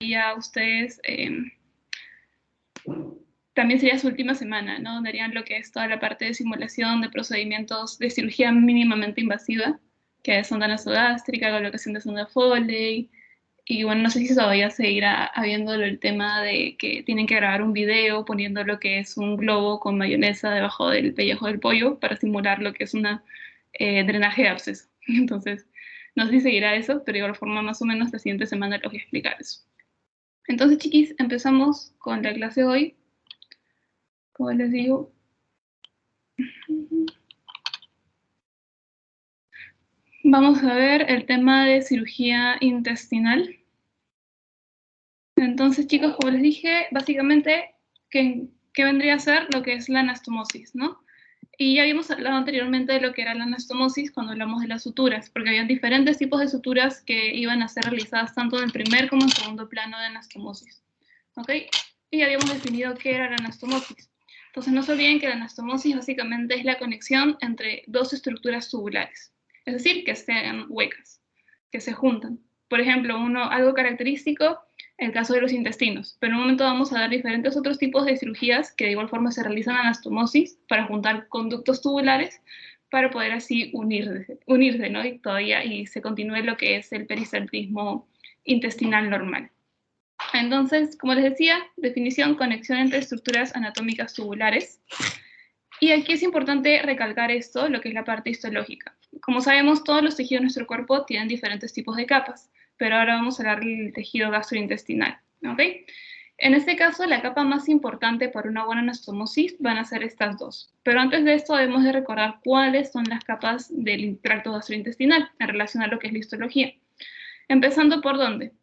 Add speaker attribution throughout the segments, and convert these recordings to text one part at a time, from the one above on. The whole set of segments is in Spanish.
Speaker 1: ya ustedes, también sería su última semana, ¿no? Donde harían lo que es toda la parte de simulación de procedimientos de cirugía mínimamente invasiva, que es sonda nasogástrica, colocación de sonda Foley, y bueno, no sé si todavía seguirá habiendo el tema de que tienen que grabar un video poniendo lo que es un globo con mayonesa debajo del pellejo del pollo para simular lo que es una drenaje de absceso. Entonces, no sé si seguirá eso, pero de igual forma más o menos la siguiente semana les voy a explicar eso. Entonces, chiquis, empezamos con la clase de hoy. Como les digo, vamos a ver el tema de cirugía intestinal. Entonces, chicos, como les dije, básicamente, ¿qué vendría a ser lo que es la anastomosis, ¿no? Y ya habíamos hablado anteriormente de lo que era la anastomosis cuando hablamos de las suturas, porque había diferentes tipos de suturas que iban a ser realizadas tanto en el primer como en el segundo plano de anastomosis. ¿Ok? Y ya habíamos definido qué era la anastomosis. Entonces, no se olviden que la anastomosis básicamente es la conexión entre dos estructuras tubulares, es decir, que sean huecas, que se juntan. Por ejemplo, algo característico, el caso de los intestinos, pero en un momento vamos a ver diferentes otros tipos de cirugías que de igual forma se realizan anastomosis para juntar conductos tubulares para poder así unirse, ¿no? Y se continúe lo que es el peristaltismo intestinal normal. Entonces, como les decía, definición, conexión entre estructuras anatómicas tubulares. Y aquí es importante recalcar esto, lo que es la parte histológica. Como sabemos, todos los tejidos de nuestro cuerpo tienen diferentes tipos de capas, pero ahora vamos a hablar del tejido gastrointestinal, ¿ok? En este caso, la capa más importante para una buena anastomosis van a ser estas dos. Pero antes de esto debemos de recordar cuáles son las capas del tracto gastrointestinal en relación a lo que es la histología. Empezando por ¿dónde?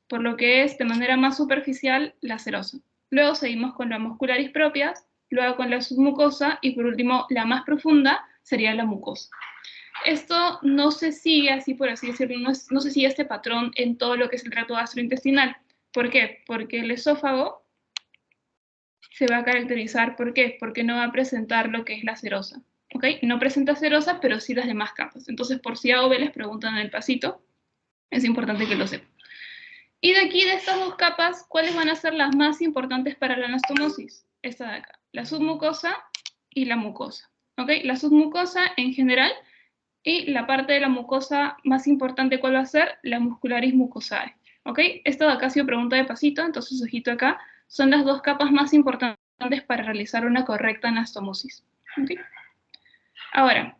Speaker 1: Por lo que es de manera más superficial la serosa. Luego seguimos con la muscularis propia, luego con la submucosa y por último la más profunda sería la mucosa. Esto no se sigue así, por así decirlo, no se sigue este patrón en todo lo que es el tracto gastrointestinal. ¿Por qué? Porque el esófago se va a caracterizar, ¿por qué? Porque no va a presentar lo que es la serosa. ¿Ok? No presenta serosa, pero sí las demás capas. Entonces, por si A o B les preguntan en el pasito, es importante que lo sepan. Y de aquí, de estas dos capas, ¿cuáles van a ser las más importantes para la anastomosis? Esta de acá, la submucosa y la mucosa. ¿Ok? La submucosa en general y la parte de la mucosa más importante, ¿cuál va a ser? La muscularis mucosae. ¿Ok? Esto de acá ha sido pregunta de pasito, entonces ojito acá, son las dos capas más importantes para realizar una correcta anastomosis. ¿Ok? Ahora,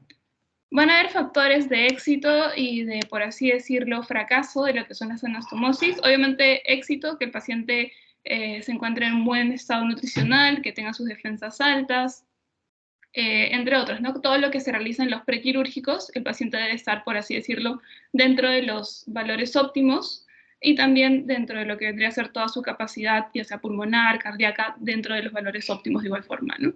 Speaker 1: van a haber factores de éxito y de, por así decirlo, fracaso de lo que son las anastomosis. Obviamente, éxito, que el paciente se encuentre en un buen estado nutricional, que tenga sus defensas altas, entre otros, ¿no? Todo lo que se realiza en los prequirúrgicos, el paciente debe estar, por así decirlo, dentro de los valores óptimos y también dentro de lo que vendría a ser toda su capacidad, ya sea pulmonar, cardíaca, dentro de los valores óptimos de igual forma, ¿no?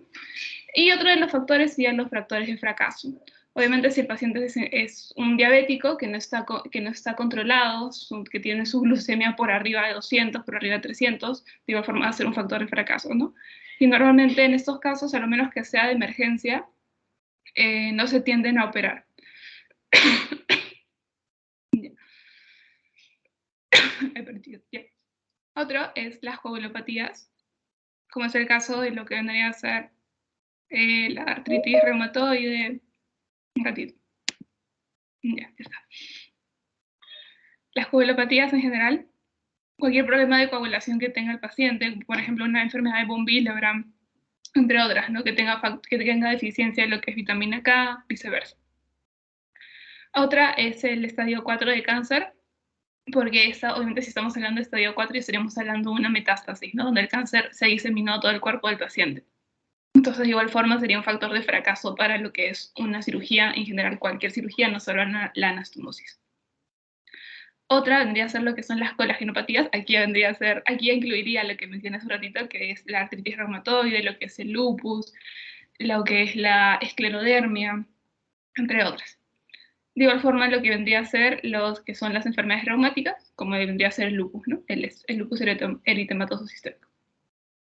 Speaker 1: Y otro de los factores serían los factores de fracaso. Obviamente, si el paciente es un diabético que no está controlado, que tiene su glucemia por arriba de 200, por arriba de 300, de igual forma va a ser un factor de fracaso, ¿no? Y normalmente en estos casos, a lo menos que sea de emergencia, no se tienden a operar. Otro es las coagulopatías, como es el caso de lo que vendría a ser la artritis reumatoide. Un ratito. Ya está. Las coagulopatías en general, cualquier problema de coagulación que tenga el paciente, por ejemplo, una enfermedad de von Willebrand, entre otras, ¿no? que tenga deficiencia de lo que es vitamina K, viceversa. Otra es el estadio 4 de cáncer, porque obviamente si estamos hablando de estadio 4 estaríamos hablando de una metástasis, ¿no? Donde el cáncer se diseminó a todo el cuerpo del paciente. Entonces, de igual forma, sería un factor de fracaso para lo que es una cirugía, en general cualquier cirugía, no solo la anastomosis. Otra vendría a ser lo que son las colagenopatías. Aquí ya incluiría lo que mencioné hace un ratito, que es la artritis reumatoide, lo que es el lupus, lo que es la esclerodermia, entre otras. De igual forma, lo que vendría a ser los que son las enfermedades reumáticas, como vendría a ser el lupus, ¿no? El lupus eritematoso sistémico.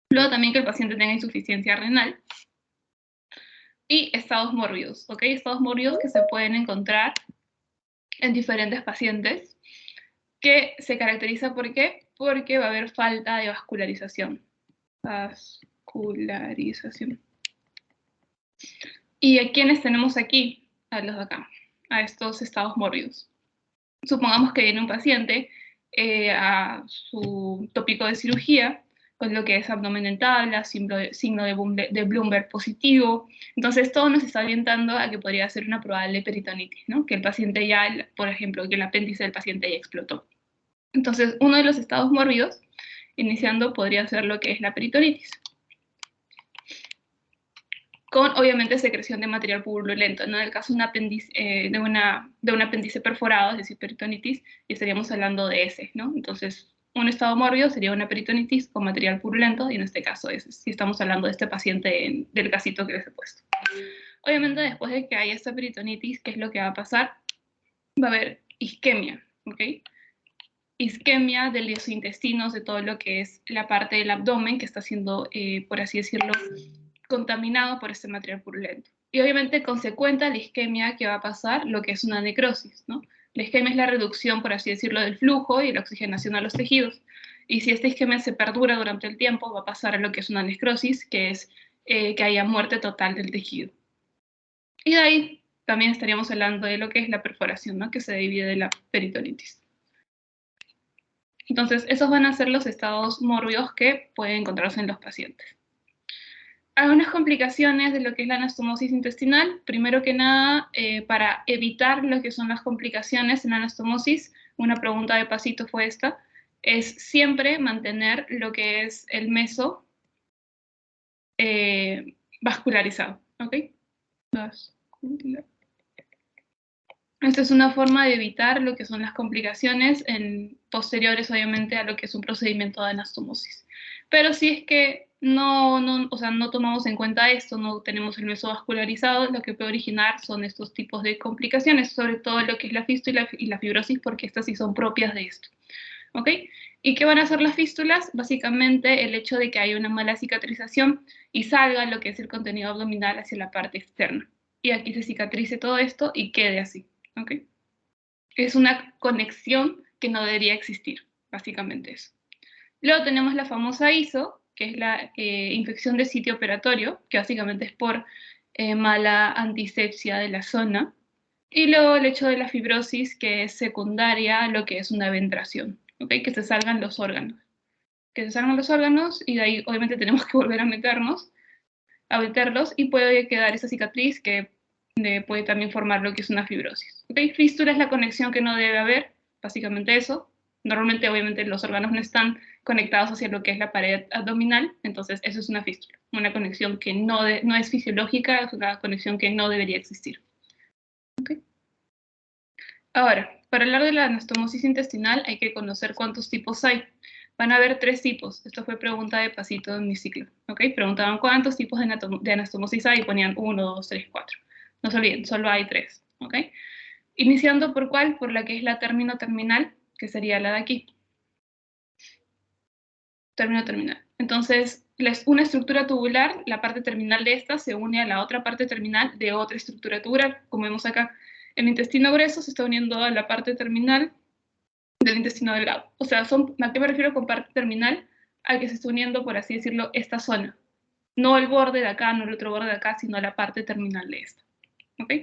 Speaker 1: Luego también que el paciente tenga insuficiencia renal. Y estados mórbidos, ¿ok? Estados mórbidos que se pueden encontrar en diferentes pacientes. que se caracteriza ¿por qué? Porque va a haber falta de vascularización. Vascularización. ¿Y a quiénes tenemos aquí? A los de acá, a estos estados mórbidos. Supongamos que viene un paciente a su tópico de cirugía, con lo que es abdomen en tabla, signo de Bloomberg positivo. Entonces, todo nos está orientando a que podría ser una probable peritonitis, ¿no? Que el paciente ya, por ejemplo, que el apéndice del paciente ya explotó. Entonces, uno de los estados mórbidos, iniciando, podría ser lo que es la peritonitis, con obviamente secreción de material purulento, ¿no? En el caso de un apéndice, de un apéndice perforado, es decir, peritonitis, y estaríamos hablando de ese, ¿no? Entonces, un estado mórbido sería una peritonitis con material purulento, y en este caso es si estamos hablando de este paciente del casito que les he puesto. Obviamente, después de que haya esta peritonitis, ¿qué es lo que va a pasar? Va a haber isquemia, ¿ok? Isquemia de los intestinos, de todo lo que es la parte del abdomen que está siendo, por así decirlo, contaminado por este material purulento. Y obviamente, consecuente a la isquemia, ¿qué va a pasar? Lo que es una necrosis, ¿no? La isquemia es la reducción, por así decirlo, del flujo y la oxigenación a los tejidos. Y si esta isquemia se perdura durante el tiempo, va a pasar a lo que es una necrosis, que es que haya muerte total del tejido. Y de ahí también estaríamos hablando de lo que es la perforación, ¿no? Que se divide de la peritonitis. Entonces, esos van a ser los estados mórbidos que pueden encontrarse en los pacientes. Algunas complicaciones de lo que es la anastomosis intestinal. Primero que nada, para evitar lo que son las complicaciones en la anastomosis, una pregunta de Pasito fue esta, es siempre mantener lo que es el meso vascularizado, ¿ok? Vascular. Esta es una forma de evitar lo que son las complicaciones posteriores, obviamente, a lo que es un procedimiento de anastomosis. Pero si es que no tomamos en cuenta esto, no tenemos el meso vascularizado, lo que puede originar son estos tipos de complicaciones, sobre todo lo que es la fístula y la fibrosis, porque estas sí son propias de esto. ¿Ok? ¿Y qué van a hacer las fístulas? Básicamente el hecho de que haya una mala cicatrización y salga lo que es el contenido abdominal hacia la parte externa. Y aquí se cicatrice todo esto y quede así. ¿Ok? Es una conexión que no debería existir, básicamente eso. Luego tenemos la famosa ISO, que es la infección de sitio operatorio, que básicamente es por mala antisepsia de la zona. Y luego el hecho de la fibrosis, que es secundaria a lo que es una ventración, ¿ok? Que se salgan los órganos. Que se salgan los órganos y de ahí obviamente tenemos que volver a meterlos y puede quedar esa cicatriz que puede también formar lo que es una fibrosis. ¿Okay? Fístula es la conexión que no debe haber, básicamente eso. Normalmente, obviamente, los órganos no están conectados hacia lo que es la pared abdominal, entonces eso es una fístula, una conexión que no es fisiológica, es una conexión que no debería existir. ¿Okay? Ahora, para hablar de la anastomosis intestinal hay que conocer cuántos tipos hay. Van a haber 3 tipos. Esto fue pregunta de Pasito en mi ciclo. ¿Okay? Preguntaban cuántos tipos de anastomosis hay y ponían 1, 2, 3, 4. No se olviden, solo hay 3. ¿Okay? Iniciando por cuál, por la que es la término terminal, que sería la de aquí. Término terminal. Entonces, una estructura tubular, la parte terminal de esta se une a la otra parte terminal de otra estructura tubular, como vemos acá. El intestino grueso se está uniendo a la parte terminal del intestino delgado. O sea, ¿a qué me refiero con parte terminal? A que se está uniendo, por así decirlo, esta zona. No el borde de acá, no el otro borde de acá, sino la parte terminal de esta. ¿Ok?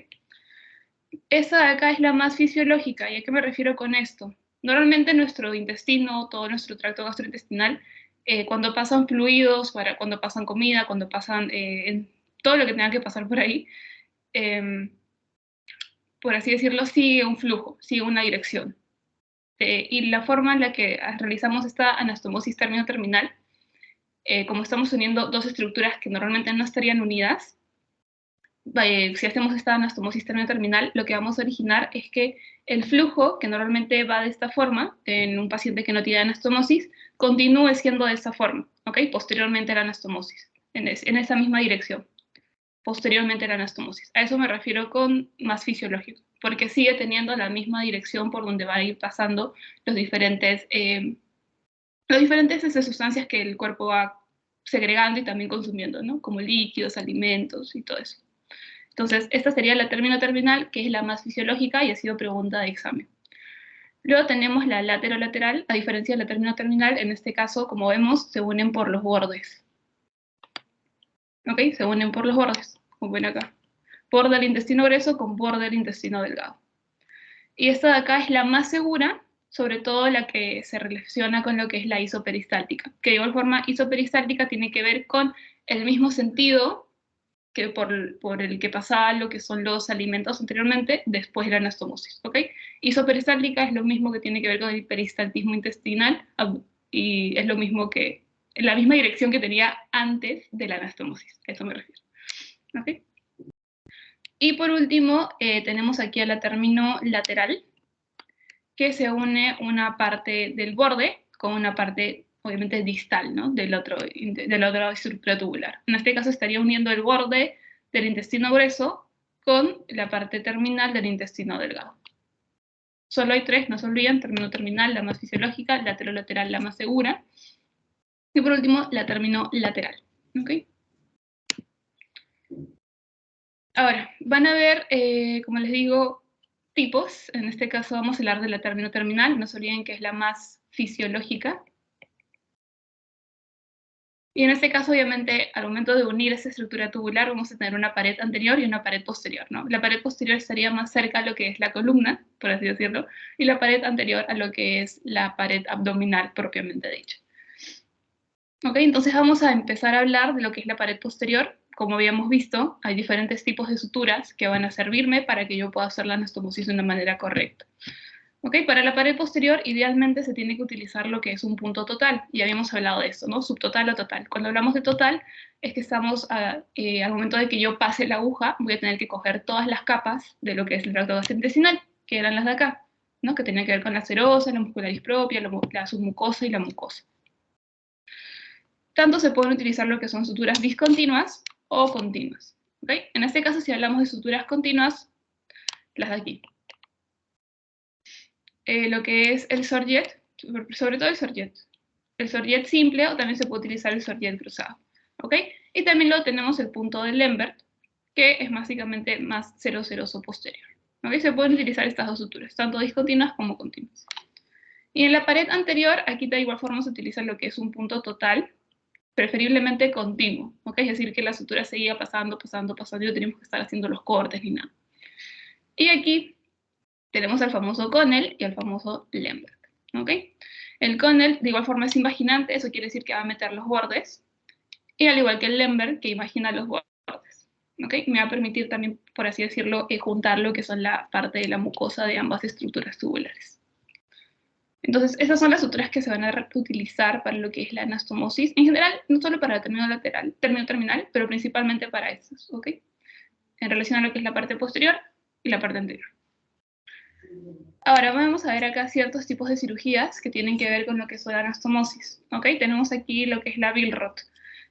Speaker 1: Esta de acá es la más fisiológica. ¿Y a qué me refiero con esto? Normalmente nuestro intestino, todo nuestro tracto gastrointestinal, cuando pasan fluidos, cuando pasan comida, cuando pasan todo lo que tenga que pasar por ahí, por así decirlo, sigue un flujo, sigue una dirección. Y la forma en la que realizamos esta anastomosis término-terminal, como estamos uniendo dos estructuras que normalmente no estarían unidas, si hacemos esta anastomosis término-terminal, lo que vamos a originar es que el flujo, que normalmente va de esta forma, en un paciente que no tiene anastomosis, continúe siendo de esta forma, ¿ok? Posteriormente a la anastomosis, en esa misma dirección, posteriormente a la anastomosis. A eso me refiero con más fisiológico, porque sigue teniendo la misma dirección por donde va a ir pasando los diferentes sustancias que el cuerpo va segregando y también consumiendo, ¿no? Como líquidos, alimentos y todo eso. Entonces, esta sería la término terminal, que es la más fisiológica y ha sido pregunta de examen. Luego tenemos la laterolateral, a diferencia de la terminoterminal, en este caso, como vemos, se unen por los bordes. ¿Ok? Se unen por los bordes, como ven acá. Borde del intestino grueso con borde del intestino delgado. Y esta de acá es la más segura, sobre todo la que se relaciona con lo que es la isoperistáltica, que de igual forma isoperistáltica tiene que ver con el mismo sentido que por el que pasaba lo que son los alimentos anteriormente, después de la anastomosis, ¿ok? Isoperistáltica es lo mismo que tiene que ver con el peristaltismo intestinal, y es lo mismo que, en la misma dirección que tenía antes de la anastomosis, a eso me refiero, ¿ok? Y por último, tenemos aquí a la termino lateral, que se une una parte del borde con una parte, obviamente, distal, ¿no? de la otra estructura tubular. En este caso estaría uniendo el borde del intestino grueso con la parte terminal del intestino delgado. Solo hay tres, no se olviden: termino terminal, la más fisiológica; lateral, la más segura; y por último, la termino lateral. ¿Okay? Ahora, van a ver, como les digo, tipos. En este caso vamos a hablar de la termino terminal, no se olviden que es la más fisiológica. Y en este caso, obviamente, al momento de unir esa estructura tubular, vamos a tener una pared anterior y una pared posterior, ¿no? La pared posterior estaría más cerca a lo que es la columna, por así decirlo, y la pared anterior a lo que es la pared abdominal propiamente dicha. ¿Ok? Entonces vamos a empezar a hablar de lo que es la pared posterior. Como habíamos visto, hay diferentes tipos de suturas que van a servirme para que yo pueda hacer la anastomosis de una manera correcta. ¿Ok? Para la pared posterior, idealmente se tiene que utilizar lo que es un punto total. Ya habíamos hablado de esto, ¿no? Subtotal o total. Cuando hablamos de total, es que estamos al momento de que yo pase la aguja, voy a tener que coger todas las capas de lo que es el tracto gastrointestinal, que eran las de acá, ¿no? Que tenían que ver con la serosa, la muscularis propia, la submucosa y la mucosa. Tanto se pueden utilizar lo que son suturas discontinuas o continuas. ¿Ok? En este caso, si hablamos de suturas continuas, las de aquí. Lo que es el sorjet, sobre todo el sorjet. El sorjet simple, o también se puede utilizar el sorjet cruzado. ¿Ok? Y también lo tenemos el punto de Lembert, que es básicamente más seroso posterior. ¿Ok? Se pueden utilizar estas dos suturas, tanto discontinuas como continuas. Y en la pared anterior, aquí de igual forma se utiliza lo que es un punto total, preferiblemente continuo, ¿ok? Es decir, que la sutura seguía pasando, y no tenemos que estar haciendo los cortes ni nada. Y aquí tenemos al famoso Connell y al famoso Lembert, ¿ok? El Connell de igual forma es invaginante, eso quiere decir que va a meter los bordes, y al igual que el Lembert, que imagina los bordes, ¿ok? Me va a permitir también, por así decirlo, juntar lo que son la parte de la mucosa de ambas estructuras tubulares. Entonces, esas son las suturas que se van a utilizar para lo que es la anastomosis, en general, no solo para el término terminal, pero principalmente para esas, ¿ok? En relación a lo que es la parte posterior y la parte anterior. Ahora vamos a ver acá ciertos tipos de cirugías que tienen que ver con lo que es la anastomosis, ¿ok? Tenemos aquí lo que es la Billroth,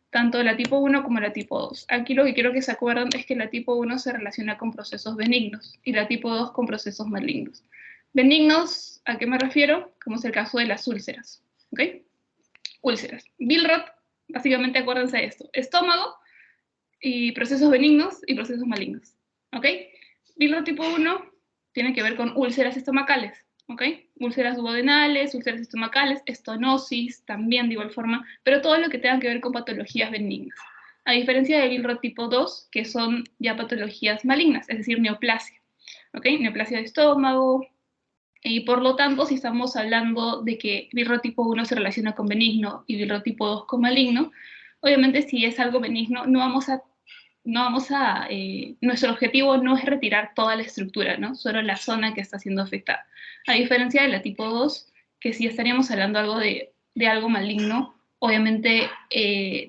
Speaker 1: tanto la tipo 1 como la tipo 2. Aquí lo que quiero que se acuerden es que la tipo 1 se relaciona con procesos benignos y la tipo 2 con procesos malignos. Benignos, ¿a qué me refiero? Como es el caso de las úlceras, ¿ok? Úlceras. Billroth, básicamente acuérdense de esto: estómago y procesos benignos y procesos malignos, ¿ok? Billroth tipo 1 tiene que ver con úlceras estomacales, ¿ok? Úlceras duodenales, úlceras estomacales, estenosis, también de igual forma, pero todo lo que tenga que ver con patologías benignas. A diferencia de Billroth tipo 2, que son ya patologías malignas, es decir, neoplasia, ¿ok? Neoplasia de estómago. Y por lo tanto, si estamos hablando de que Billroth tipo 1 se relaciona con benigno y Billroth tipo 2 con maligno, obviamente si es algo benigno, nuestro objetivo no es retirar toda la estructura, ¿no? Solo la zona que está siendo afectada. A diferencia de la tipo 2, que si estaríamos hablando de algo maligno, obviamente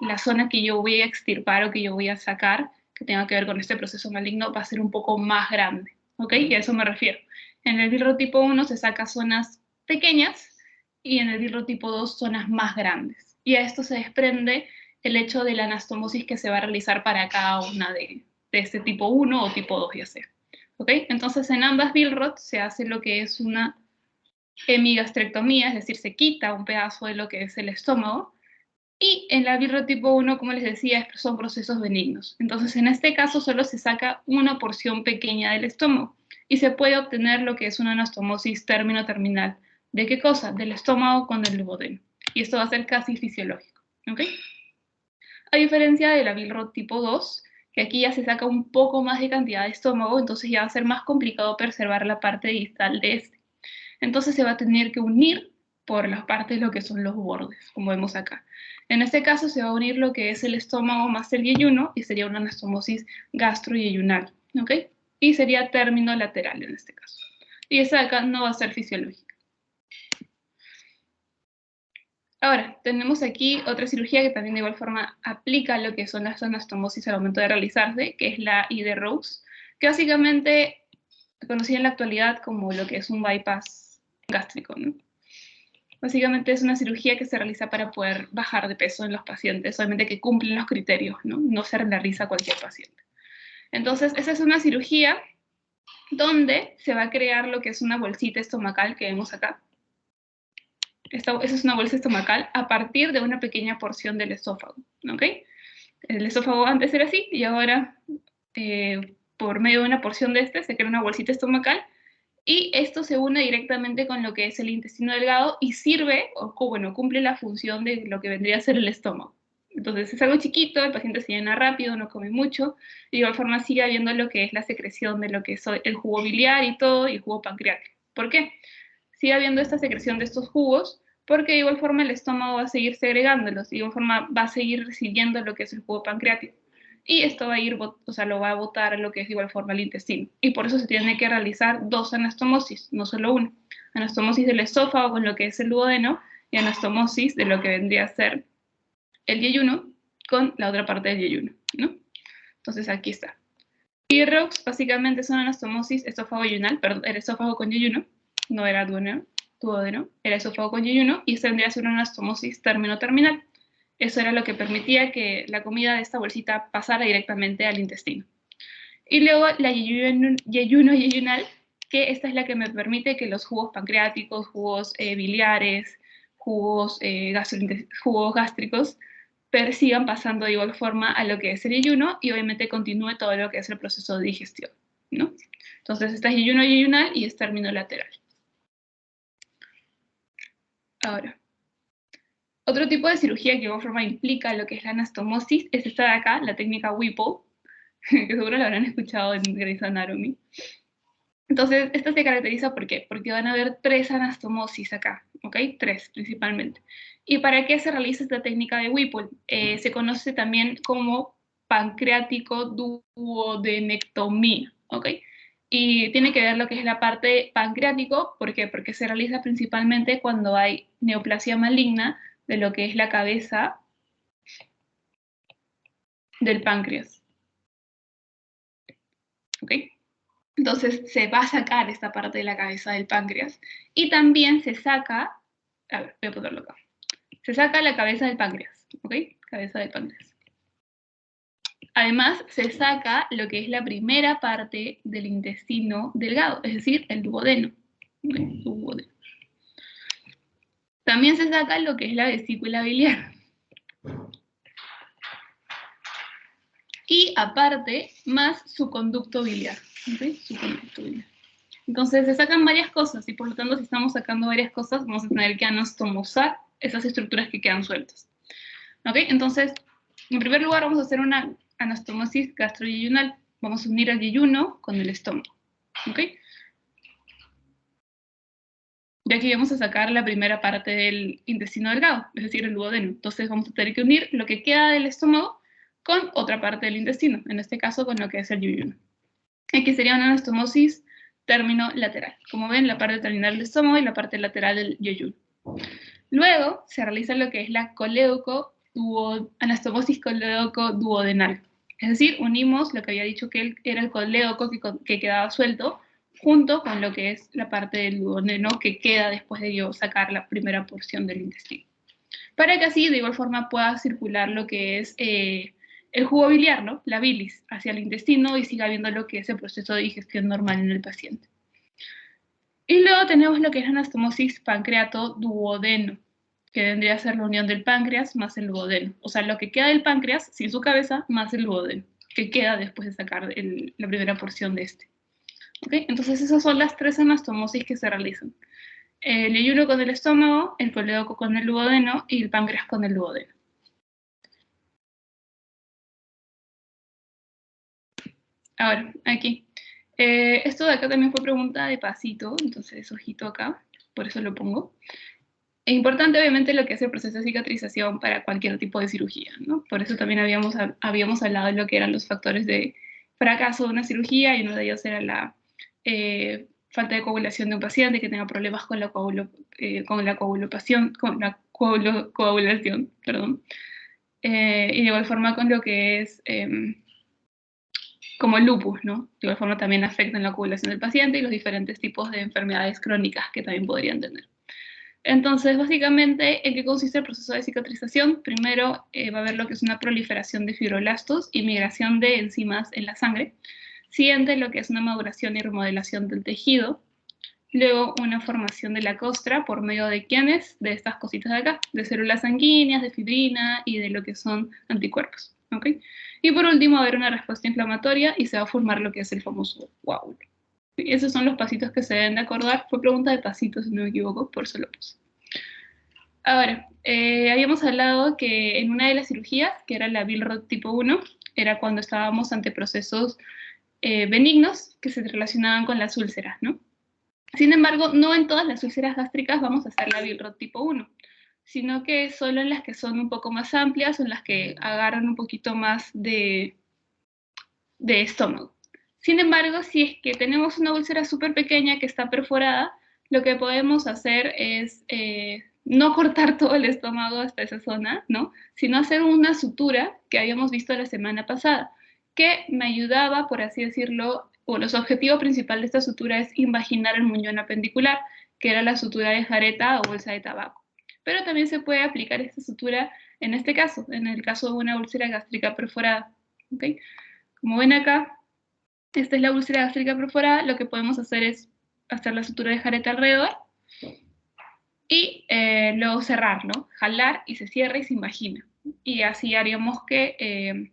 Speaker 1: la zona que yo voy a extirpar o que yo voy a sacar, que tenga que ver con este proceso maligno, va a ser un poco más grande, ¿ok? Y a eso me refiero. En el Billroth tipo 1 se saca zonas pequeñas y en el Billroth tipo 2 zonas más grandes. Y a esto se desprende el hecho de la anastomosis que se va a realizar para cada una de este tipo 1 o tipo 2 ya sea. ¿Ok? Entonces en ambas Billroth se hace lo que es una hemigastrectomía, es decir, se quita un pedazo de lo que es el estómago Y en la birro tipo 1, como les decía, son procesos benignos. Entonces, en este caso, solo se saca una porción pequeña del estómago y se puede obtener lo que es una anastomosis término-terminal. ¿De qué cosa? Del estómago con el duodeno. Y esto va a ser casi fisiológico. ¿Ok? A diferencia de la birro tipo 2, que aquí ya se saca un poco más de cantidad de estómago, entonces ya va a ser más complicado preservar la parte distal de este. Entonces se va a tener que unir por las partes lo que son los bordes, como vemos acá. En este caso se va a unir lo que es el estómago más el yeyuno y sería una anastomosis gastroyeyunal, ¿ok? Y sería término lateral en este caso. Y esa de acá no va a ser fisiológica. Ahora, tenemos aquí otra cirugía que también de igual forma aplica lo que son las anastomosis al momento de realizarse, que es la I de Rose, que básicamente conocida en la actualidad como lo que es un bypass gástrico, ¿no? Básicamente es una cirugía que se realiza para poder bajar de peso en los pacientes, solamente que cumplen los criterios, ¿no? No se realiza a cualquier paciente. Entonces, esa es una cirugía donde se va a crear lo que es una bolsita estomacal que vemos acá. Esa es una bolsa estomacal a partir de una pequeña porción del esófago, ¿ok? El esófago antes era así y ahora, por medio de una porción de este, se crea una bolsita estomacal y esto se une directamente con lo que es el intestino delgado y sirve, o bueno, cumple la función de lo que vendría a ser el estómago. Entonces es algo chiquito, el paciente se llena rápido, no come mucho, de igual forma sigue habiendo lo que es la secreción de lo que es el jugo biliar y todo, y el jugo pancreático. ¿Por qué? Sigue habiendo esta secreción de estos jugos, porque de igual forma el estómago va a seguir segregándolos, de igual forma va a seguir recibiendo lo que es el jugo pancreático. Y esto va a ir, o sea, lo va a botar a lo que es de igual forma el intestino. Y por eso se tiene que realizar dos anastomosis, no solo una. Anastomosis del esófago con lo que es el duodeno y anastomosis de lo que vendría a ser el yeyuno con la otra parte del yeyuno, ¿no? Entonces aquí está. Y ROX básicamente es una anastomosis esófago-yeyunal, perdón, el esófago con yeyuno, no era duodeno, era esófago con yeyuno, y tendría que ser una anastomosis término-terminal. Eso era lo que permitía que la comida de esta bolsita pasara directamente al intestino. Y luego la yeyuno-yeyunal, que esta es la que me permite que los jugos pancreáticos, jugos biliares, jugos gástricos, sigan pasando de igual forma a lo que es el yeyuno y obviamente continúe todo lo que es el proceso de digestión, ¿no? Entonces, esta es yeyuno-yeyunal y es término lateral. Ahora, otro tipo de cirugía que de igual forma implica lo que es la anastomosis es esta de acá, la técnica Whipple, que seguro la habrán escuchado en Grey's Anatomy. Entonces, esta se caracteriza ¿por qué? Porque van a haber 3 anastomosis acá, ¿ok? 3 principalmente. ¿Y para qué se realiza esta técnica de Whipple? Se conoce también como pancreático duodenectomía, ¿ok? Y tiene que ver lo que es la parte pancreático, ¿por qué? Porque se realiza principalmente cuando hay neoplasia maligna de lo que es la cabeza del páncreas, ¿ok? Entonces se va a sacar esta parte de la cabeza del páncreas y también se saca, a ver, voy a ponerlo acá, se saca la cabeza del páncreas, ¿ok? Cabeza del páncreas. Además, se saca lo que es la primera parte del intestino delgado, es decir, el duodeno. ¿Okay? Duodeno. También se saca lo que es la vesícula biliar. Y aparte, más su conducto biliar. ¿Okay? Su conducto biliar. Entonces se sacan varias cosas y por lo tanto si estamos sacando varias cosas vamos a tener que anastomosar esas estructuras que quedan sueltas. ¿Ok? Entonces, en primer lugar vamos a hacer una anastomosis gastroyeyunal. Vamos a unir el yeyuno con el estómago. ¿Ok? De aquí vamos a sacar la primera parte del intestino delgado, es decir, el duodeno. Entonces vamos a tener que unir lo que queda del estómago con otra parte del intestino, en este caso con lo que es el yeyuno. Aquí sería una anastomosis término lateral. Como ven, la parte terminal del estómago y la parte lateral del yeyuno. Luego se realiza lo que es la anastomosis colédoco-duodenal. Es decir, unimos lo que había dicho que era el colédoco que quedaba suelto junto con lo que es la parte del duodeno que queda después de yo sacar la primera porción del intestino. Para que así de igual forma pueda circular lo que es el jugo biliar, ¿no? La bilis, hacia el intestino y siga habiendo lo que es el proceso de digestión normal en el paciente. Y luego tenemos lo que es anastomosis pancreato-duodeno. que vendría a ser la unión del páncreas más el duodeno. O sea, lo que queda del páncreas sin su cabeza más el duodeno, que queda después de sacar la primera porción de este. ¿Okay? Entonces esas son las 3 anastomosis que se realizan. El yeyuno con el estómago, el colédoco con el duodeno y el páncreas con el duodeno. Ahora, aquí. Esto de acá también fue pregunta de pasito, entonces ojito acá, por eso lo pongo. Es importante, obviamente, lo que es el proceso de cicatrización para cualquier tipo de cirugía, ¿no? Por eso también habíamos hablado de lo que eran los factores de fracaso de una cirugía, y uno de ellos era la falta de coagulación de un paciente que tenga problemas con la coagulación, perdón. Y de igual forma con lo que es como el lupus, ¿no? De igual forma también afectan la coagulación del paciente y los diferentes tipos de enfermedades crónicas que también podrían tener. Entonces, básicamente, ¿en qué consiste el proceso de cicatrización? Primero va a haber lo que es una proliferación de fibroblastos y migración de enzimas en la sangre. Siguiente, lo que es una maduración y remodelación del tejido. Luego, una formación de la costra por medio de ¿quiénes? De estas cositas de acá, de células sanguíneas, de fibrina y de lo que son anticuerpos. ¿Okay? Y por último, va a haber una respuesta inflamatoria y se va a formar lo que es el famoso coágulo. Esos son los pasitos que se deben de acordar. Fue pregunta de pasitos, si no me equivoco, por eso lo puse. Ahora, habíamos hablado que en una de las cirugías, que era la Billroth tipo 1, era cuando estábamos ante procesos benignos que se relacionaban con las úlceras, ¿no? Sin embargo, no en todas las úlceras gástricas vamos a hacer la Billroth tipo 1, sino que solo en las que son un poco más amplias o en las que agarran un poquito más de estómago. Sin embargo, si es que tenemos una úlcera súper pequeña que está perforada, lo que podemos hacer es no cortar todo el estómago hasta esa zona, ¿no? Sino hacer una sutura que habíamos visto la semana pasada, que me ayudaba, por así decirlo, o los objetivos principales de esta sutura es invaginar el muñón apendicular, que era la sutura de jareta o bolsa de tabaco. Pero también se puede aplicar esta sutura en este caso, en el caso de una úlcera gástrica perforada, ¿ok? Como ven acá, esta es la úlcera gástrica perforada. Lo que podemos hacer es hacer la sutura de jareta alrededor y luego cerrar, ¿no? Jalar y se cierra y se invagina. Y así haríamos que,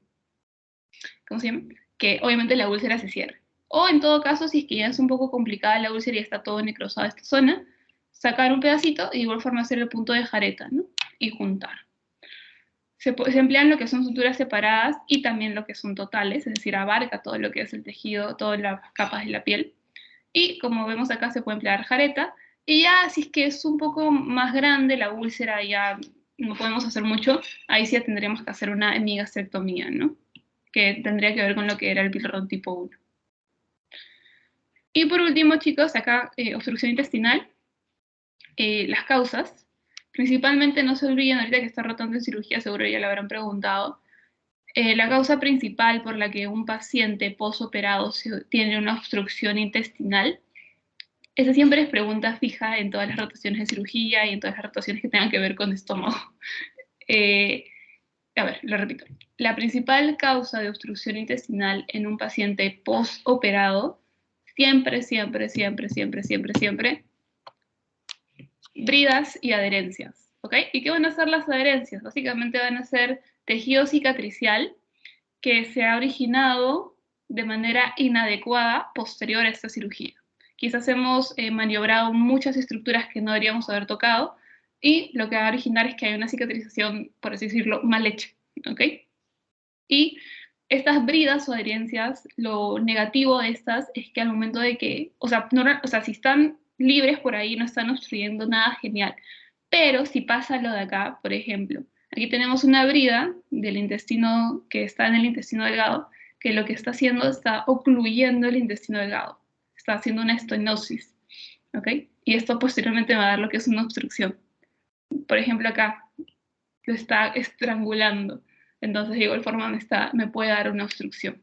Speaker 1: ¿cómo se llama? Que obviamente la úlcera se cierre. O en todo caso, si es que ya es un poco complicada la úlcera y está todo necrosado esta zona, sacar un pedacito y de igual forma hacer el punto de jareta, ¿no? Y juntar. Se emplean lo que son suturas separadas y también lo que son totales, es decir, abarca todo lo que es el tejido, todas las capas de la piel. Y como vemos acá se puede emplear jareta. Y ya si es que es un poco más grande la úlcera, ya no podemos hacer mucho, ahí sí tendríamos que hacer una hemigastrectomía, ¿no? Que tendría que ver con lo que era el Billroth tipo 1. Y por último, chicos, acá obstrucción intestinal, las causas. Principalmente no se olviden, ahorita que está rotando en cirugía, seguro ya lo habrán preguntado, la causa principal por la que un paciente posoperado tiene una obstrucción intestinal, esa siempre es pregunta fija en todas las rotaciones de cirugía y en todas las rotaciones que tengan que ver con estómago. A ver, lo repito. La principal causa de obstrucción intestinal en un paciente posoperado, siempre, bridas y adherencias. ¿Ok? ¿Y qué van a ser las adherencias? Básicamente van a ser tejido cicatricial que se ha originado de manera inadecuada posterior a esta cirugía. Quizás hemos maniobrado muchas estructuras que no deberíamos haber tocado y lo que va a originar es que hay una cicatrización, por así decirlo, mal hecha. ¿Ok? Y estas bridas o adherencias, lo negativo de estas es que al momento de que, o sea, si están libres por ahí, no están obstruyendo nada genial. Pero si pasa lo de acá, por ejemplo, aquí tenemos una brida del intestino que está en el intestino delgado, que lo que está haciendo está ocluyendo el intestino delgado. Está haciendo una estenosis, ¿ok? Y esto posteriormente va a dar lo que es una obstrucción. Por ejemplo, acá lo está estrangulando. Entonces, de igual forma, me puede dar una obstrucción.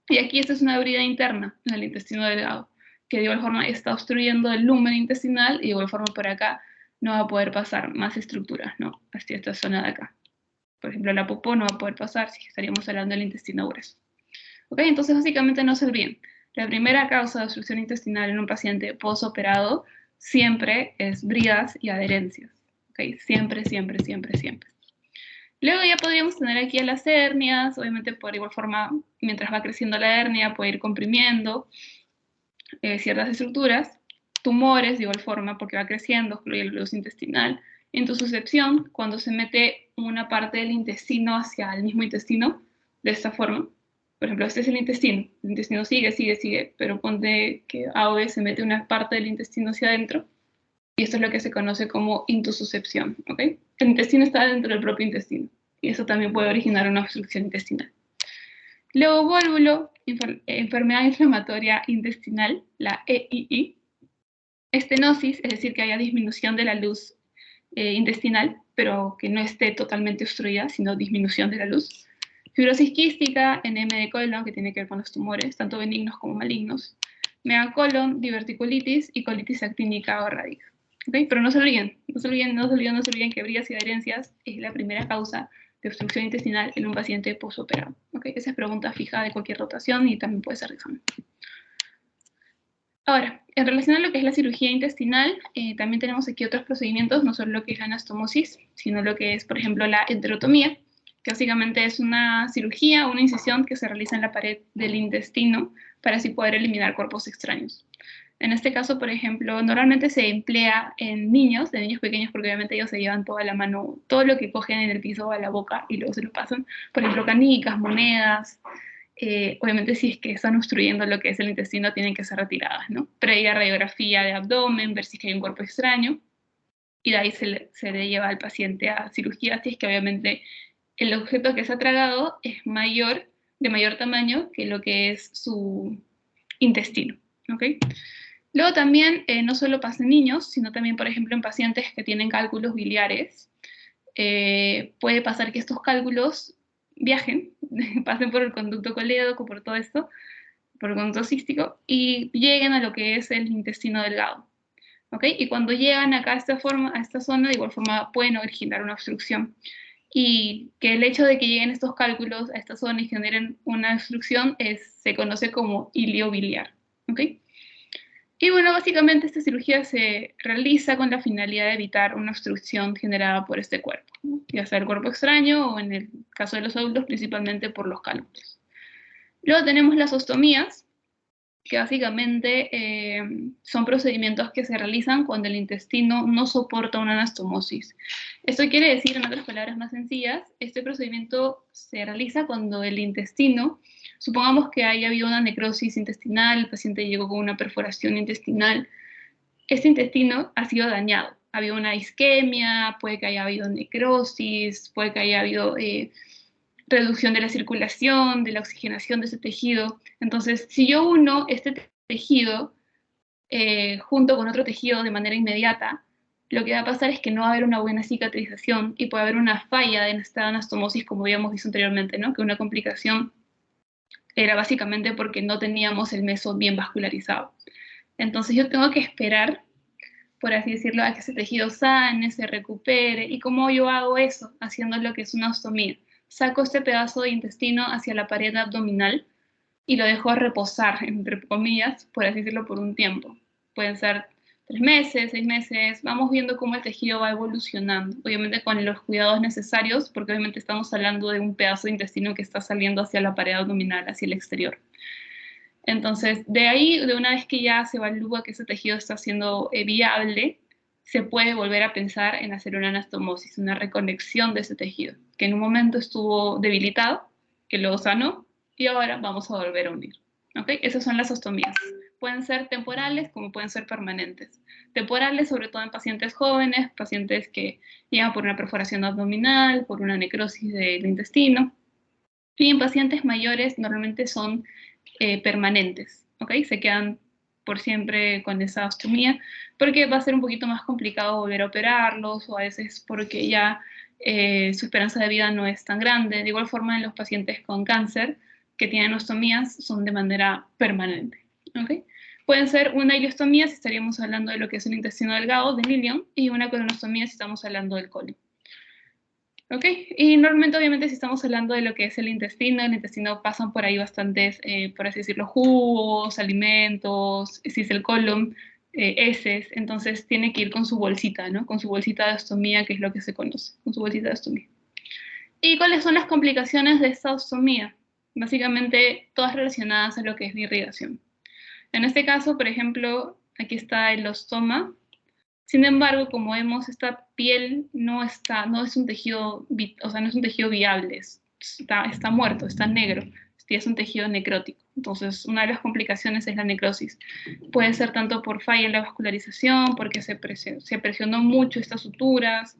Speaker 1: Y aquí esta es una brida interna en el intestino delgado, que de igual forma está obstruyendo el lumen intestinal y de igual forma por acá no va a poder pasar más estructuras, ¿no? Hacia esta zona de acá. Por ejemplo, la popó no va a poder pasar si estaríamos hablando del intestino grueso. ¿Ok? Entonces, básicamente no se olviden. La primera causa de obstrucción intestinal en un paciente posoperado siempre es bridas y adherencias. ¿Ok? ¿ok? Siempre, siempre, siempre, siempre. Luego ya podríamos tener aquí a las hernias, obviamente por igual forma, mientras va creciendo la hernia, puede ir comprimiendo ciertas estructuras, tumores de igual forma, porque va creciendo, excluye el globo intestinal. En tu suscepción, cuando se mete una parte del intestino hacia el mismo intestino, de esta forma, por ejemplo, este es el intestino sigue, sigue, sigue, pero ponte que A o B se mete una parte del intestino hacia adentro, y esto es lo que se conoce como intususcepción, ¿ok? El intestino está dentro del propio intestino, y eso también puede originar una obstrucción intestinal. Luego, vólvulo, enfermedad inflamatoria intestinal, la EII. Estenosis, es decir, que haya disminución de la luz intestinal, pero que no esté totalmente obstruida, sino disminución de la luz. Fibrosis quística, enema de colon, que tiene que ver con los tumores, tanto benignos como malignos. Megacolon, diverticulitis y colitis actínica o radix. ¿Okay? Pero no se olviden que bridas y adherencias es la primera causa de obstrucción intestinal en un paciente postoperado. ¿Okay? Esa es pregunta fija de cualquier rotación y también puede ser de examen. Ahora, en relación a lo que es la cirugía intestinal, también tenemos aquí otros procedimientos, no solo lo que es la anastomosis, sino lo que es, por ejemplo, la enterotomía, que básicamente es una cirugía, una incisión que se realiza en la pared del intestino para así poder eliminar cuerpos extraños. En este caso, por ejemplo, normalmente se emplea en niños, de niños pequeños, porque obviamente ellos se llevan toda la mano, todo lo que cogen en el piso a la boca y luego se lo pasan. Por ejemplo, canicas, monedas. Obviamente si es que están obstruyendo lo que es el intestino, tienen que ser retiradas, ¿no? Previa radiografía de abdomen, ver si es que hay un cuerpo extraño, y de ahí se le lleva al paciente a cirugía, si es que obviamente el objeto que se ha tragado es mayor, de mayor tamaño que lo que es su intestino, ¿ok? Luego también, no solo pasa en niños, sino también, por ejemplo, en pacientes que tienen cálculos biliares, puede pasar que estos cálculos viajen, pasen por el conducto colédoco, por todo esto, por el conducto cístico, y lleguen a lo que es el intestino delgado. ¿Ok? Y cuando llegan acá a esta zona, de igual forma pueden originar una obstrucción. Y que el hecho de que lleguen estos cálculos a esta zona y generen una obstrucción se conoce como hilio biliar. ¿Ok? Y bueno, básicamente esta cirugía se realiza con la finalidad de evitar una obstrucción generada por este cuerpo, ¿no? Ya sea el cuerpo extraño o en el caso de los adultos principalmente por los cálculos. Luego tenemos las ostomías, que básicamente son procedimientos que se realizan cuando el intestino no soporta una anastomosis. Esto quiere decir, en otras palabras más sencillas, este procedimiento se realiza cuando el intestino, supongamos que haya habido una necrosis intestinal, el paciente llegó con una perforación intestinal, este intestino ha sido dañado, ha habido una isquemia, puede que haya habido necrosis, puede que haya habido reducción de la circulación, de la oxigenación de ese tejido. Entonces, si yo uno este tejido junto con otro tejido de manera inmediata, lo que va a pasar es que no va a haber una buena cicatrización y puede haber una falla en esta anastomosis, como habíamos visto anteriormente, ¿no? Que una complicación era básicamente porque no teníamos el meso bien vascularizado. Entonces yo tengo que esperar, por así decirlo, a que ese tejido sane, se recupere. ¿Y cómo yo hago eso? Haciendo lo que es una ostomía. Saco este pedazo de intestino hacia la pared abdominal y lo dejo reposar, entre comillas, por así decirlo, por un tiempo. Pueden ser 3 meses, 6 meses, vamos viendo cómo el tejido va evolucionando, obviamente con los cuidados necesarios, porque obviamente estamos hablando de un pedazo de intestino que está saliendo hacia la pared abdominal, hacia el exterior. Entonces, de ahí, de una vez que ya se evalúa que ese tejido está siendo viable, se puede volver a pensar en hacer una anastomosis, una reconexión de ese tejido, que en un momento estuvo debilitado, que luego sanó, y ahora vamos a volver a unir. ¿Okay? Esas son las ostomías. Pueden ser temporales como pueden ser permanentes. Temporales, sobre todo en pacientes jóvenes, pacientes que llegan por una perforación abdominal, por una necrosis del intestino. Y en pacientes mayores normalmente son permanentes, ¿ok? Se quedan por siempre con esa ostomía, porque va a ser un poquito más complicado volver a operarlos, o a veces porque ya su esperanza de vida no es tan grande. De igual forma, en los pacientes con cáncer que tienen ostomías son de manera permanente, ¿ok? Pueden ser una ileostomía si estaríamos hablando de lo que es el intestino delgado, del ilion, y una colonostomía si estamos hablando del colon. ¿Ok? Y normalmente, obviamente, si estamos hablando de lo que es el intestino pasan por ahí bastantes, por así decirlo, jugos, alimentos, si es el colon, heces, entonces tiene que ir con su bolsita, ¿no? Con su bolsita de ostomía, que es lo que se conoce, con su bolsita de ostomía. ¿Y cuáles son las complicaciones de esta ostomía? Básicamente, todas relacionadas a lo que es la irrigación. En este caso, por ejemplo, aquí está el ostoma. Sin embargo, como vemos, esta piel no es un tejido, o sea, no es un tejido viable, está muerto, está negro, es un tejido necrótico. Entonces, una de las complicaciones es la necrosis. Puede ser tanto por falla en la vascularización, porque se presionó mucho estas suturas,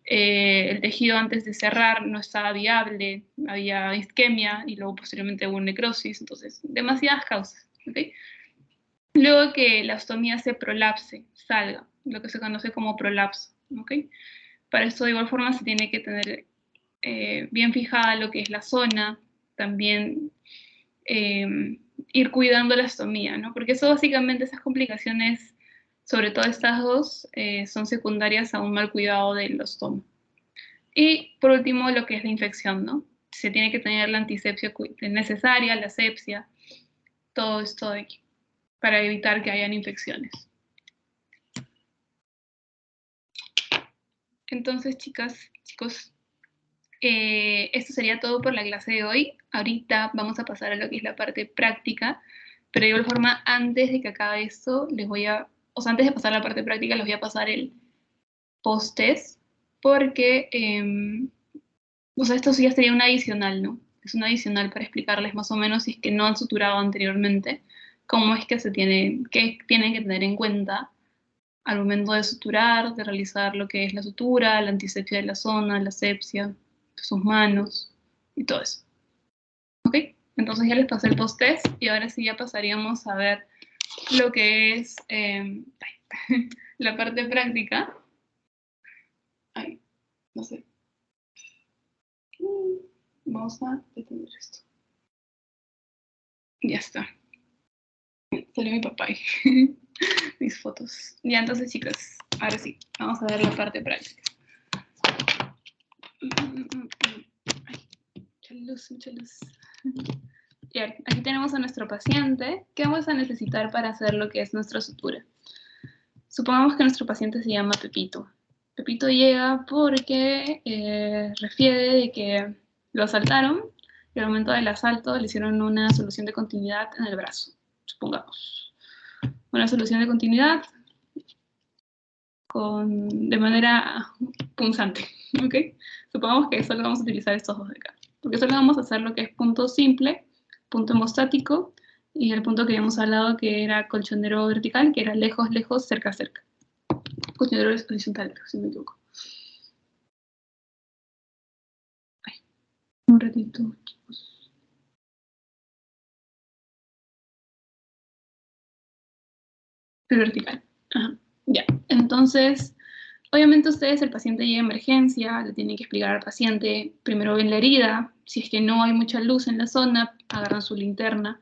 Speaker 1: el tejido antes de cerrar no estaba viable, había isquemia y luego posteriormente hubo necrosis, entonces, demasiadas causas. ¿Okay? Luego que la ostomía se prolapse, salga, lo que se conoce como prolapso. ¿Okay? Para esto de igual forma se tiene que tener bien fijada lo que es la zona, también ir cuidando la ostomía, ¿no? Porque eso básicamente, esas complicaciones, sobre todo estas dos, son secundarias a un mal cuidado del ostoma. Y por último, lo que es la infección, ¿no? Se tiene que tener la antisepsia necesaria, la asepsia, todo esto de aquí, para evitar que hayan infecciones. Entonces, chicas, chicos, esto sería todo por la clase de hoy. Ahorita vamos a pasar a lo que es la parte práctica, pero de igual forma, antes de que acabe esto, antes de pasar a la parte práctica, les voy a pasar el post-test, porque, esto sí ya sería un adicional, ¿no? Es un adicional para explicarles más o menos, si es que no han suturado anteriormente, cómo es que qué tienen que tener en cuenta al momento de suturar, de realizar lo que es la sutura, la antisepsia de la zona, la asepsia, sus manos y todo eso. ¿Ok? Entonces ya les pasé el post-test y ahora sí ya pasaríamos a ver lo que es la parte práctica. Ay, no sé. Vamos a detener esto. Ya está. Salió mi papá ahí. Mis fotos. Ya, entonces, chicos, ahora sí, vamos a ver la parte práctica. Ay, mucha luz. Bien, aquí tenemos a nuestro paciente. ¿Qué vamos a necesitar para hacer lo que es nuestra sutura? Supongamos que nuestro paciente se llama Pepito. Pepito llega porque refiere de que lo asaltaron y al momento del asalto le hicieron una solución de continuidad en el brazo. Supongamos. Una solución de continuidad de manera punzante. ¿Ok? Supongamos que solo vamos a utilizar estos dos de acá. Porque solo vamos a hacer lo que es punto simple, punto hemostático, y el punto que habíamos hablado que era colchonero vertical, que era lejos, lejos, cerca, cerca. Colchonero horizontal, si no me equivoco. Ay, un ratito, chicos. El vertical. Ajá. Ya. Entonces, obviamente ustedes, el paciente llega a emergencia, le tienen que explicar al paciente, primero ven la herida, si es que no hay mucha luz en la zona, agarran su linterna,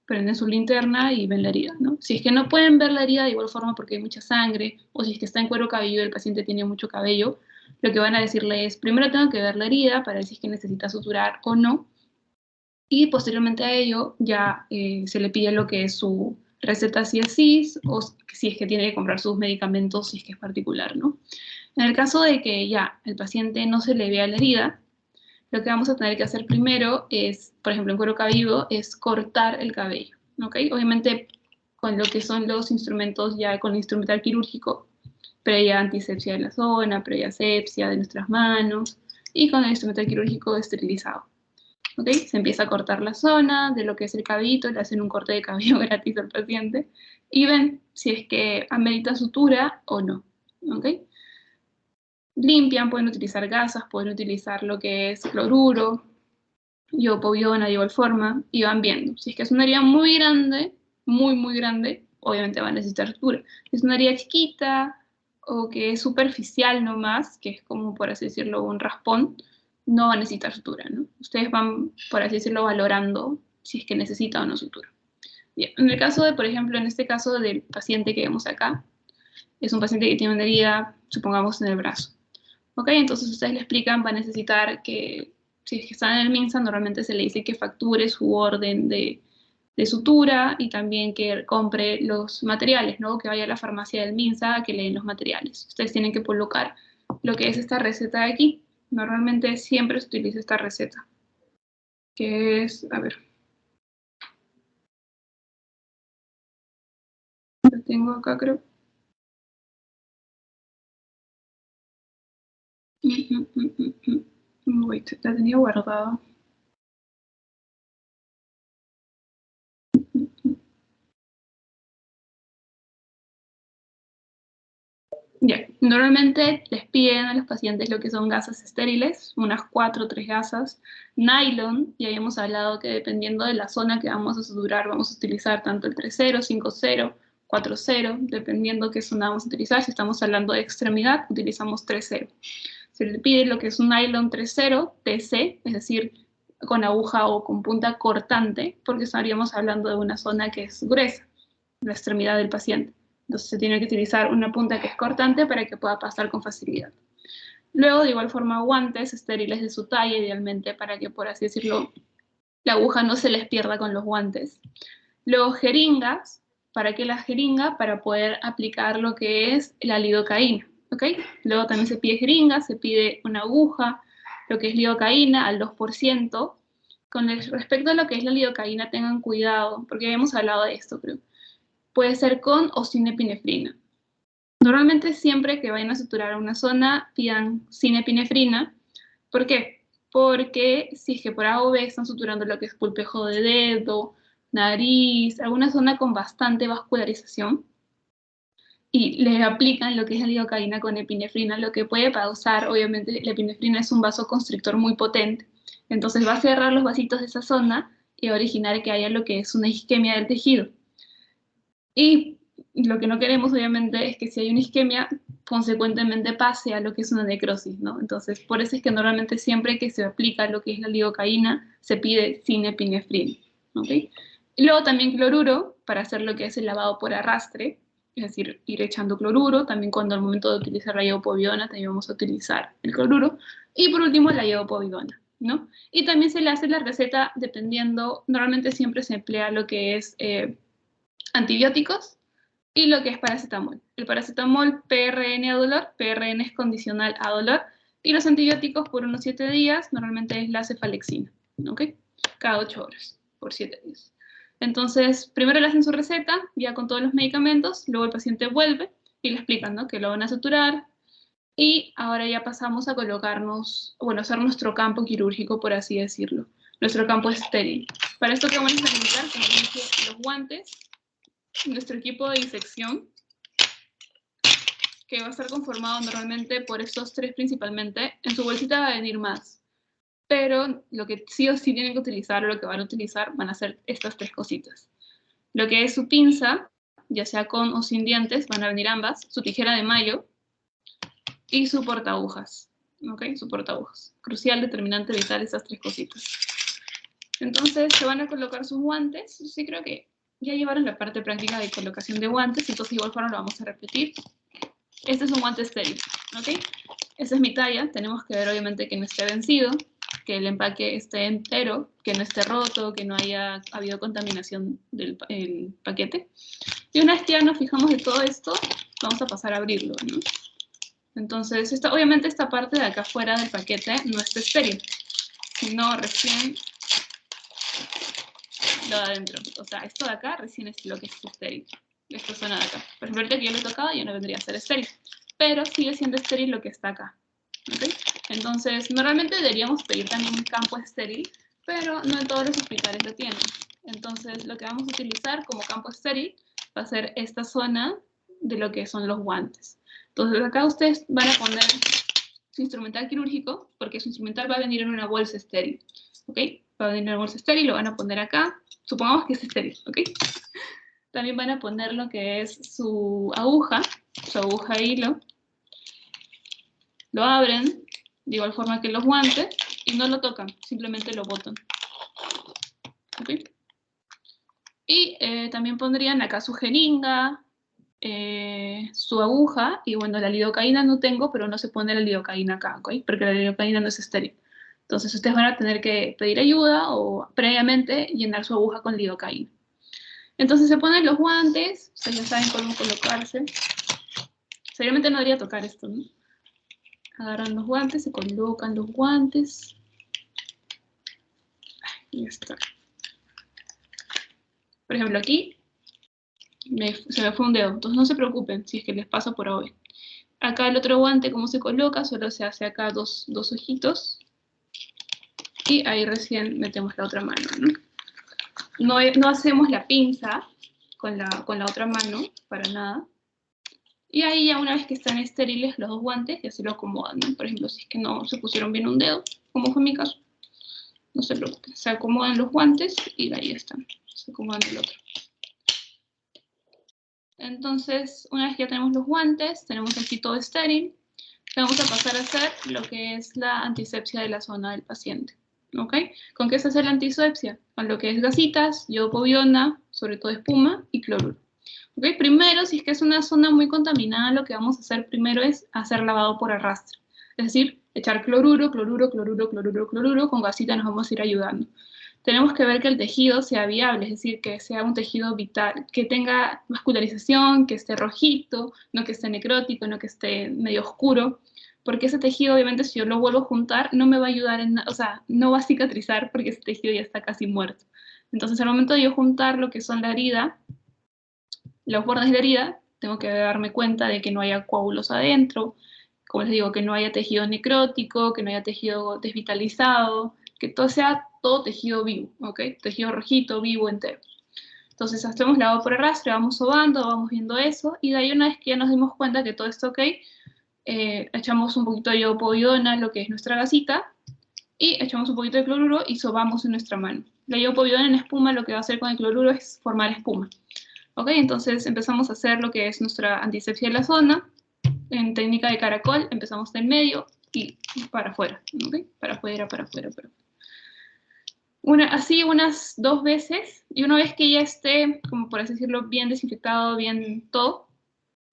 Speaker 1: prenden su linterna y ven la herida, ¿no? Si es que no pueden ver la herida de igual forma porque hay mucha sangre, o si es que está en cuero cabelludo y el paciente tiene mucho cabello, lo que van a decirle es, primero tengo que ver la herida para ver si es que necesita suturar o no, y posteriormente a ello ya se le pide lo que es su receta si es CIS, o si es que tiene que comprar sus medicamentos si es que es particular, ¿no? En el caso de que ya el paciente no se le vea la herida, lo que vamos a tener que hacer primero es, por ejemplo, en cuero cabelludo, es cortar el cabello, ¿ok? Obviamente con lo que son los instrumentos, ya con el instrumental quirúrgico, previa antisepsia de la zona, previa asepsia de nuestras manos, y con el instrumental quirúrgico esterilizado. ¿Ok? Se empieza a cortar la zona de lo que es el cabellito, le hacen un corte de cabello gratis al paciente, y ven si es que amerita sutura o no, ¿ok? Limpian, pueden utilizar gasas, pueden utilizar lo que es cloruro, iopoviona de igual forma, y van viendo. Si es que es una herida muy grande, muy grande, obviamente va a necesitar sutura. Si es una herida chiquita o que es superficial nomás, que es como, por así decirlo, un raspón, no va a necesitar sutura, ¿no? Ustedes van, por así decirlo, valorando si es que necesita o no sutura. Bien, en el caso de, por ejemplo, en este caso del paciente que vemos acá, es un paciente que tiene una herida, supongamos, en el brazo. ¿Ok? Entonces ustedes le explican, va a necesitar que, si es que está en el MINSA, normalmente se le dice que facture su orden de de sutura y también que compre los materiales, ¿no? Que vaya a la farmacia del MINSA a que le den los materiales. Ustedes tienen que colocar lo que es esta receta de aquí. Normalmente siempre se utiliza esta receta, que es, a ver, la tengo acá creo. Wait, la tenía guardada. Ya, normalmente les piden a los pacientes lo que son gasas estériles, unas 4 o 3 gasas. Nylon, ya habíamos hablado que dependiendo de la zona que vamos a suturar, vamos a utilizar tanto el 3-0, 5-0, 4-0, dependiendo qué zona vamos a utilizar. Si estamos hablando de extremidad, utilizamos 3-0. Se le pide lo que es un nylon 3-0, TC, es decir, con aguja o con punta cortante, porque estaríamos hablando de una zona que es gruesa, la extremidad del paciente. Entonces se tiene que utilizar una punta que es cortante para que pueda pasar con facilidad. Luego, de igual forma, guantes estériles de su talla, idealmente, para que, por así decirlo, la aguja no se les pierda con los guantes. Luego, jeringas. ¿Para qué la jeringa? Para poder aplicar lo que es la lidocaína, ¿ok? Luego también se pide jeringa, se pide una aguja, lo que es lidocaína al 2%. Con respecto a lo que es la lidocaína, tengan cuidado, porque habíamos hablado de esto, creo. Puede ser con o sin epinefrina. Normalmente siempre que vayan a suturar una zona, pidan sin epinefrina. ¿Por qué? Porque si es que por A o B están suturando lo que es pulpejo de dedo, nariz, alguna zona con bastante vascularización, y le aplican lo que es la lidocaína con epinefrina, lo que puede causar, obviamente, la epinefrina es un vasoconstrictor muy potente. Entonces va a cerrar los vasitos de esa zona y va a originar que haya lo que es una isquemia del tejido. Y lo que no queremos, obviamente, es que si hay una isquemia, consecuentemente pase a lo que es una necrosis, ¿no? Entonces, por eso es que normalmente siempre que se aplica lo que es la lidocaína, se pide sin epinefrina, ¿ok? Y luego también cloruro, para hacer lo que es el lavado por arrastre, es decir, ir echando cloruro. También cuando al momento de utilizar la iopovidona, también vamos a utilizar el cloruro. Y por último, la iopovidona, ¿no? Y también se le hace la receta dependiendo, normalmente siempre se emplea lo que es antibióticos y lo que es paracetamol. El paracetamol PRN a dolor, PRN es condicional a dolor, y los antibióticos por unos 7 días, normalmente es la cefalexina, ¿ok? Cada 8 horas, por 7 días. Entonces, primero le hacen su receta, ya con todos los medicamentos, luego el paciente vuelve y le explican, ¿no? Que lo van a suturar, y ahora ya pasamos a colocarnos, bueno, hacer nuestro campo quirúrgico, por así decirlo, nuestro campo estéril. Para esto que vamos a necesitar, como dije, los guantes, nuestro equipo de disección, que va a estar conformado normalmente por estos 3 principalmente. En su bolsita va a venir más, pero lo que sí o sí tienen que utilizar, o lo que van a utilizar, van a ser estas 3 cositas. Lo que es su pinza, ya sea con o sin dientes, van a venir ambas, su tijera de mayo y su portaagujas, ¿ok? Su portaagujas. Crucial, determinante, vital, esas 3 cositas. Entonces se van a colocar sus guantes. Sí, creo que ya llevaron la parte práctica de colocación de guantes, entonces igual forma lo vamos a repetir. Este es un guante estéril, ¿ok? Esa es mi talla. Tenemos que ver obviamente que no esté vencido, que el empaque esté entero, que no esté roto, que no haya habido contaminación del paquete. Y una vez que ya nos fijamos de todo esto, vamos a pasar a abrirlo, ¿no? Entonces, obviamente esta parte de acá afuera del paquete no está estéril, sino recién lo de adentro. O sea, esto de acá recién es lo que es estéril. Esta zona de acá. Por ejemplo, ahorita que yo lo he tocado ya no vendría a ser estéril, pero sigue siendo estéril lo que está acá. ¿Okay? Entonces, normalmente deberíamos pedir también un campo estéril, pero no en todos los hospitales lo tienen. Entonces, lo que vamos a utilizar como campo estéril va a ser esta zona de lo que son los guantes. Entonces, acá ustedes van a poner su instrumental quirúrgico, porque su instrumental va a venir en una bolsa estéril. ¿Ok? Va a venir en una bolsa estéril, lo van a poner acá. Supongamos que es estéril, ¿ok? También van a poner lo que es su aguja de hilo. Lo abren, de igual forma que los guantes, y no lo tocan, simplemente lo botan. ¿Ok? Y también pondrían acá su jeringa, su aguja, y bueno, la lidocaína no tengo, pero no se pone la lidocaína acá, ¿ok? Porque la lidocaína no es estéril. Entonces ustedes van a tener que pedir ayuda o previamente llenar su aguja con lidocaína. Entonces se ponen los guantes, ustedes ya saben cómo colocarse. Seguramente no debería tocar esto, ¿no? Agarran los guantes, se colocan los guantes. Y ya está. Por ejemplo, aquí se me fue un dedo, entonces no se preocupen si es que les pasa por hoy. Acá el otro guante, ¿cómo se coloca? Solo se hace acá dos ojitos. Y ahí recién metemos la otra mano, ¿no? No hacemos la pinza con la otra mano, para nada. Y ahí ya una vez que están estériles los dos guantes, ya se lo acomodan, ¿no? Por ejemplo, si es que no se pusieron bien un dedo, como fue mi caso, no se preocupen. Se acomodan los guantes y ahí están. Se acomodan el otro. Entonces, una vez que ya tenemos los guantes, tenemos aquí todo estéril, vamos a pasar a hacer lo que es la antisepsia de la zona del paciente. ¿Ok? ¿Con qué se hace la antisepsia? Con lo que es gasitas, yodopoviona, sobre todo espuma y cloruro. ¿Ok? Primero, si es que es una zona muy contaminada, lo que vamos a hacer primero es hacer lavado por arrastre. Es decir, echar cloruro, cloruro, cloruro, cloruro, cloruro, con gasita nos vamos a ir ayudando. Tenemos que ver que el tejido sea viable, es decir, que sea un tejido vital, que tenga vascularización, que esté rojito, no que esté necrótico, no que esté medio oscuro, porque ese tejido, obviamente, si yo lo vuelvo a juntar, no me va a ayudar en nada, o sea, no va a cicatrizar porque ese tejido ya está casi muerto. Entonces, al momento de yo juntar lo que son la herida, los bordes de la herida, tengo que darme cuenta de que no haya coágulos adentro, como les digo, que no haya tejido necrótico, que no haya tejido desvitalizado, que todo sea todo tejido vivo, ¿ok? Tejido rojito, vivo, entero. Entonces hacemos lavado por arrastre, vamos sobando, vamos viendo eso, y de ahí una vez que ya nos dimos cuenta que todo está ok, echamos un poquito de yodopovidona, lo que es nuestra gasita, y echamos un poquito de cloruro y sobamos en nuestra mano. La yodopovidona en espuma lo que va a hacer con el cloruro es formar espuma. ¿Ok? Entonces empezamos a hacer lo que es nuestra antisepsia de la zona. En técnica de caracol empezamos en medio y para afuera. ¿Ok? Para afuera, para afuera, para afuera. Así unas 2 veces, y una vez que ya esté, como por así decirlo, bien desinfectado, bien todo,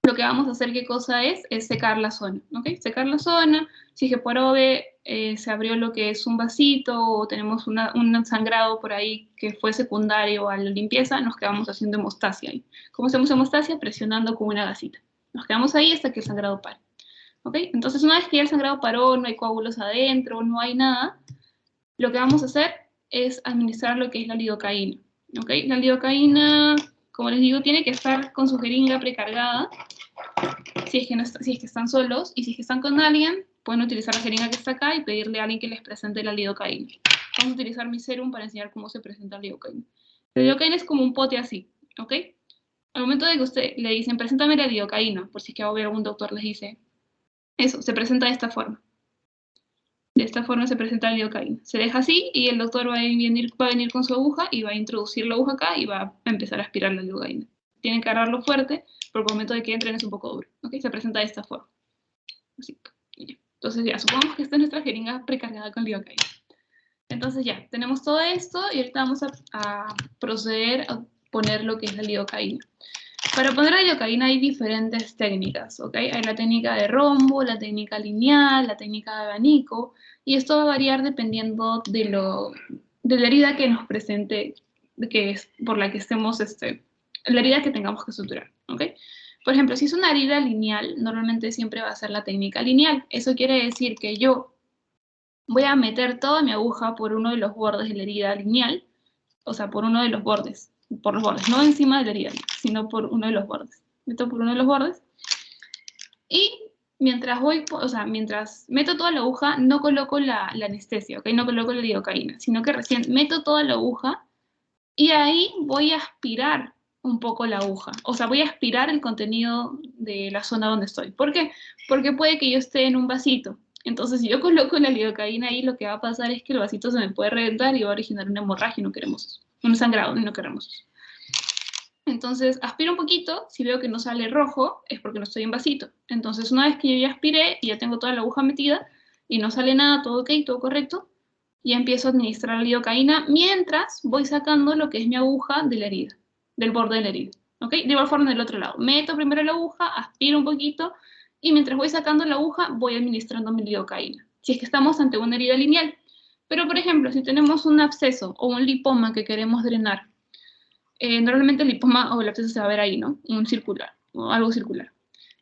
Speaker 1: lo que vamos a hacer, ¿qué cosa es? Es secar la zona, ¿ok? Secar la zona, si es que por OVE se abrió lo que es un vasito o tenemos un sangrado por ahí que fue secundario a la limpieza, nos quedamos haciendo hemostasia ahí. ¿Cómo hacemos hemostasia? Presionando con una gasita. Nos quedamos ahí hasta que el sangrado pare, ¿ok? Entonces, una vez que ya el sangrado paró, no hay coágulos adentro, no hay nada, lo que vamos a hacer es administrar lo que es la lidocaína, ¿ok? La lidocaína, como les digo, tiene que estar con su jeringa precargada, si es que están solos, y si es que están con alguien, pueden utilizar la jeringa que está acá y pedirle a alguien que les presente la lidocaína. Vamos a utilizar mi serum para enseñar cómo se presenta la lidocaína. La lidocaína es como un pote así, ¿ok? Al momento de que usted le dicen, preséntame la lidocaína, por si es que va a ver algún doctor les dice, eso, se presenta de esta forma. De esta forma se presenta la lidocaína. Se deja así y el doctor va a venir con su aguja y va a introducir la aguja acá y va a empezar a aspirar la lidocaína. Tienen que agarrarlo fuerte, porque al momento de que entren es un poco duro. ¿Ok? Se presenta de esta forma. Así. Entonces ya, supongamos que esta es nuestra jeringa precargada con lidocaína. Entonces ya, tenemos todo esto y ahorita vamos a proceder a poner lo que es la lidocaína. Para poner la lidocaína hay diferentes técnicas, ¿ok? Hay la técnica de rombo, la técnica lineal, la técnica de abanico, y esto va a variar dependiendo de la herida que nos presente, que es por la que estemos, la herida que tengamos que suturar, ¿ok? Por ejemplo, si es una herida lineal, normalmente siempre va a ser la técnica lineal. Eso quiere decir que yo voy a meter toda mi aguja por uno de los bordes de la herida lineal, o sea, por uno de los bordes, no encima de la herida, sino por uno de los bordes. Meto por uno de los bordes y mientras mientras meto toda la aguja, no coloco la anestesia, ¿ok? No coloco la lidocaína, sino que recién meto toda la aguja y ahí voy a aspirar un poco la aguja. O sea, voy a aspirar el contenido de la zona donde estoy. ¿Por qué? Porque puede que yo esté en un vasito. Entonces, si yo coloco la lidocaína ahí, lo que va a pasar es que el vasito se me puede reventar y va a originar una hemorragia y no queremos eso. Un sangrado y no queremos eso. Entonces, aspiro un poquito, si veo que no sale rojo, es porque no estoy en vasito. Entonces, una vez que yo ya aspiré y ya tengo toda la aguja metida y no sale nada, todo ok, todo correcto, ya empiezo a administrar la lidocaína mientras voy sacando lo que es mi aguja de la herida, del borde de la herida. ¿Ok? De igual forma del otro lado. Meto primero la aguja, aspiro un poquito y mientras voy sacando la aguja voy administrando mi lidocaína. Si es que estamos ante una herida lineal. Pero, por ejemplo, si tenemos un absceso o un lipoma que queremos drenar, normalmente el lipoma o la absceso se va a ver ahí, ¿no? Un circular, o algo circular.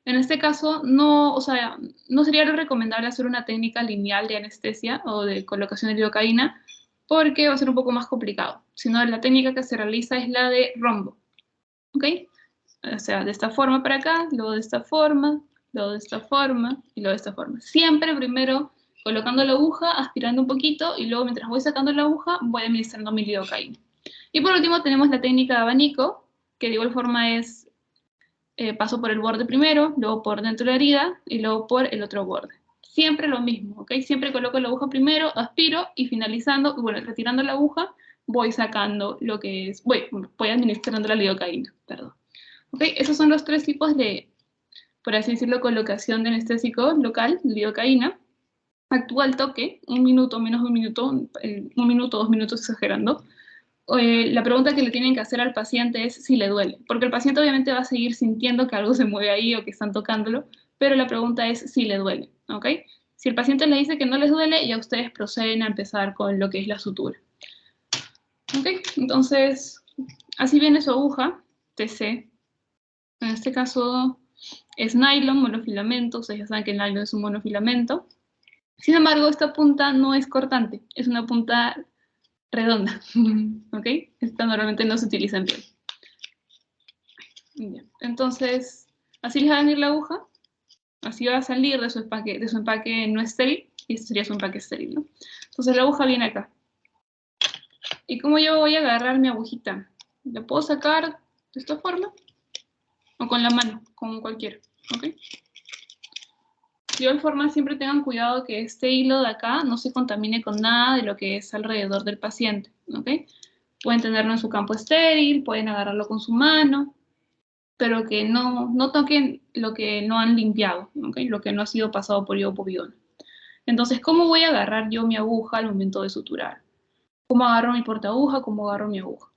Speaker 1: En este caso, no, o sea, no sería lo recomendable hacer una técnica lineal de anestesia o de colocación de lidocaína, porque va a ser un poco más complicado. Sino la técnica que se realiza es la de rombo, ¿ok? O sea, de esta forma para acá, luego de esta forma, luego de esta forma y luego de esta forma. Siempre primero colocando la aguja, aspirando un poquito y luego mientras voy sacando la aguja voy administrando mi lidocaína. Y por último tenemos la técnica de abanico, que de igual forma es paso por el borde primero, luego por dentro de la herida y luego por el otro borde. Siempre lo mismo, ¿ok? Siempre coloco la aguja primero, aspiro y finalizando, bueno, retirando la aguja, voy sacando lo que es, voy administrando la lidocaína, perdón. ¿Ok? Esos son los tres tipos de, por así decirlo, colocación de anestésico local, lidocaína. Actúa al toque, un minuto, menos de un minuto, 2 minutos exagerando. La pregunta que le tienen que hacer al paciente es si le duele, porque el paciente obviamente va a seguir sintiendo que algo se mueve ahí o que están tocándolo, pero la pregunta es si le duele, ¿ok? Si el paciente le dice que no les duele, ya ustedes proceden a empezar con lo que es la sutura. ¿Ok? Entonces, así viene su aguja, TC. En este caso es nylon, monofilamento, ustedes ya saben que el nylon es un monofilamento. Sin embargo, esta punta no es cortante, es una punta redonda, ¿ok? Esta normalmente no se utiliza en piel. Bien. Entonces, así les va a venir la aguja, así va a salir de su empaque no estéril, y este sería su empaque estéril, ¿no? Entonces la aguja viene acá. ¿Y cómo yo voy a agarrar mi agujita? ¿La puedo sacar de esta forma? O con la mano, con cualquiera, ¿ok? De igual forma, siempre tengan cuidado que este hilo de acá no se contamine con nada de lo que es alrededor del paciente, ¿ok? Pueden tenerlo en su campo estéril, pueden agarrarlo con su mano, pero que no toquen lo que no han limpiado, ¿ok? Lo que no ha sido pasado por yodo bidón. Entonces, ¿cómo voy a agarrar yo mi aguja al momento de suturar? ¿Cómo agarro mi portaaguja? ¿Cómo agarro mi aguja?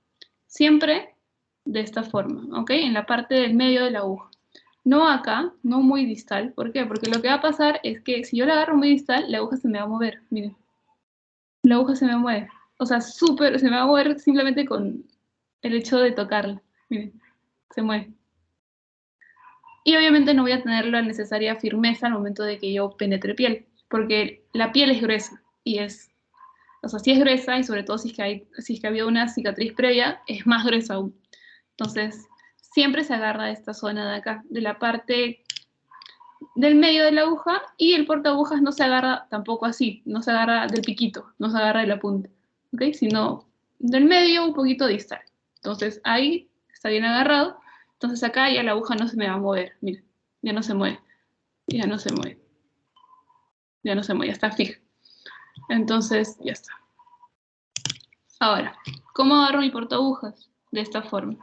Speaker 1: Siempre de esta forma, ¿ok? En la parte del medio de la aguja. No acá, no muy distal. ¿Por qué? Porque lo que va a pasar es que si yo la agarro muy distal, la aguja se me va a mover. Miren, la aguja se me mueve. O sea, se me va a mover simplemente con el hecho de tocarla. Miren, se mueve. Y obviamente no voy a tener la necesaria firmeza al momento de que yo penetre piel, porque la piel es gruesa y o sea, si es gruesa y sobre todo si es que ha habido una cicatriz previa, es más gruesa aún. Entonces, siempre se agarra de esta zona de acá, de la parte del medio de la aguja, y el portaagujas no se agarra tampoco así, no se agarra del piquito, no se agarra de la punta, ¿ok? Sino del medio un poquito distal. Entonces, ahí está bien agarrado. Entonces acá ya la aguja no se me va a mover, miren, ya no se mueve, ya no se mueve, ya no se mueve, ya está fija. Entonces, ya está. Ahora, ¿cómo agarro mi portaagujas? De esta forma.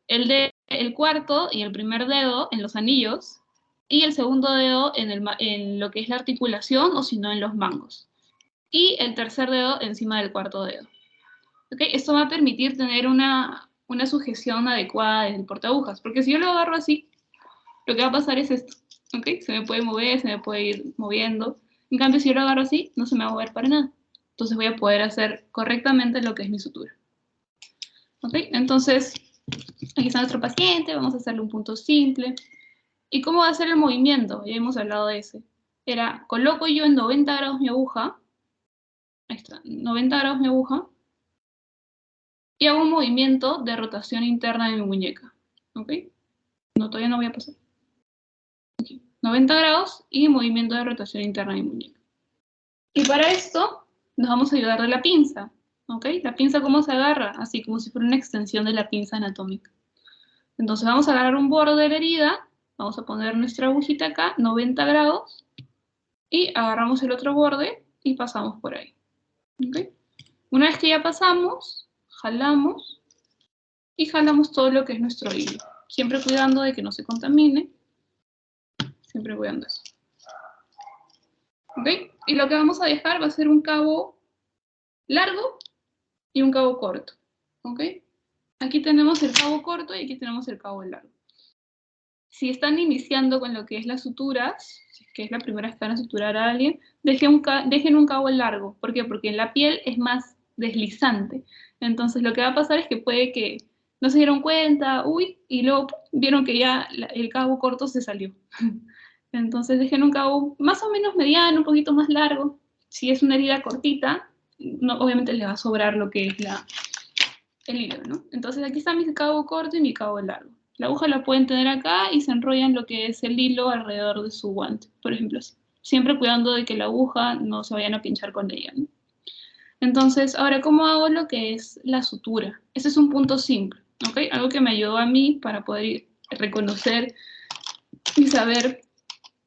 Speaker 1: El cuarto y el primer dedo en los anillos, y el segundo dedo en lo que es la articulación, o si no en los mangos. Y el tercer dedo encima del cuarto dedo. ¿Okay? Esto va a permitir tener una sujeción adecuada del portaagujas, porque si yo lo agarro así, lo que va a pasar es esto, ¿ok? Se me puede mover, se me puede ir moviendo. En cambio, si yo lo agarro así, no se me va a mover para nada. Entonces voy a poder hacer correctamente lo que es mi sutura. ¿Ok? Entonces, aquí está nuestro paciente, vamos a hacerle un punto simple. ¿Y cómo va a ser el movimiento? Ya hemos hablado de ese. Era, coloco yo en 90 grados mi aguja, ahí está, 90 grados mi aguja, y hago un movimiento de rotación interna de mi muñeca. ¿Ok? No, todavía no voy a pasar. Aquí, 90 grados y movimiento de rotación interna de mi muñeca. Y para esto nos vamos a ayudar de la pinza. ¿Ok? La pinza, ¿cómo se agarra? Así como si fuera una extensión de la pinza anatómica. Entonces vamos a agarrar un borde de la herida, vamos a poner nuestra agujita acá, 90 grados, y agarramos el otro borde y pasamos por ahí. ¿Okay? Una vez que ya pasamos, jalamos y jalamos todo lo que es nuestro hilo. Siempre cuidando de que no se contamine. Siempre cuidando eso. ¿Ok? Y lo que vamos a dejar va a ser un cabo largo y un cabo corto. ¿Ok? Aquí tenemos el cabo corto y aquí tenemos el cabo largo. Si están iniciando con lo que es las suturas, que es la primera vez que van a suturar a alguien, dejen un cabo largo. ¿Por qué? Porque en la piel es más deslizante. Entonces lo que va a pasar es que puede que no se dieron cuenta, uy, y luego vieron que ya el cabo corto se salió. Entonces dejen un cabo más o menos mediano, un poquito más largo. Si es una herida cortita, no, obviamente le va a sobrar lo que es el hilo, ¿no? Entonces aquí está mi cabo corto y mi cabo largo. La aguja la pueden tener acá y se enrollan lo que es el hilo alrededor de su guante, por ejemplo así. Siempre cuidando de que la aguja no se vayan a pinchar con ella, ¿no? Entonces, ahora, ¿cómo hago lo que es la sutura? Ese es un punto simple, ¿ok? Algo que me ayudó a mí para poder reconocer y saber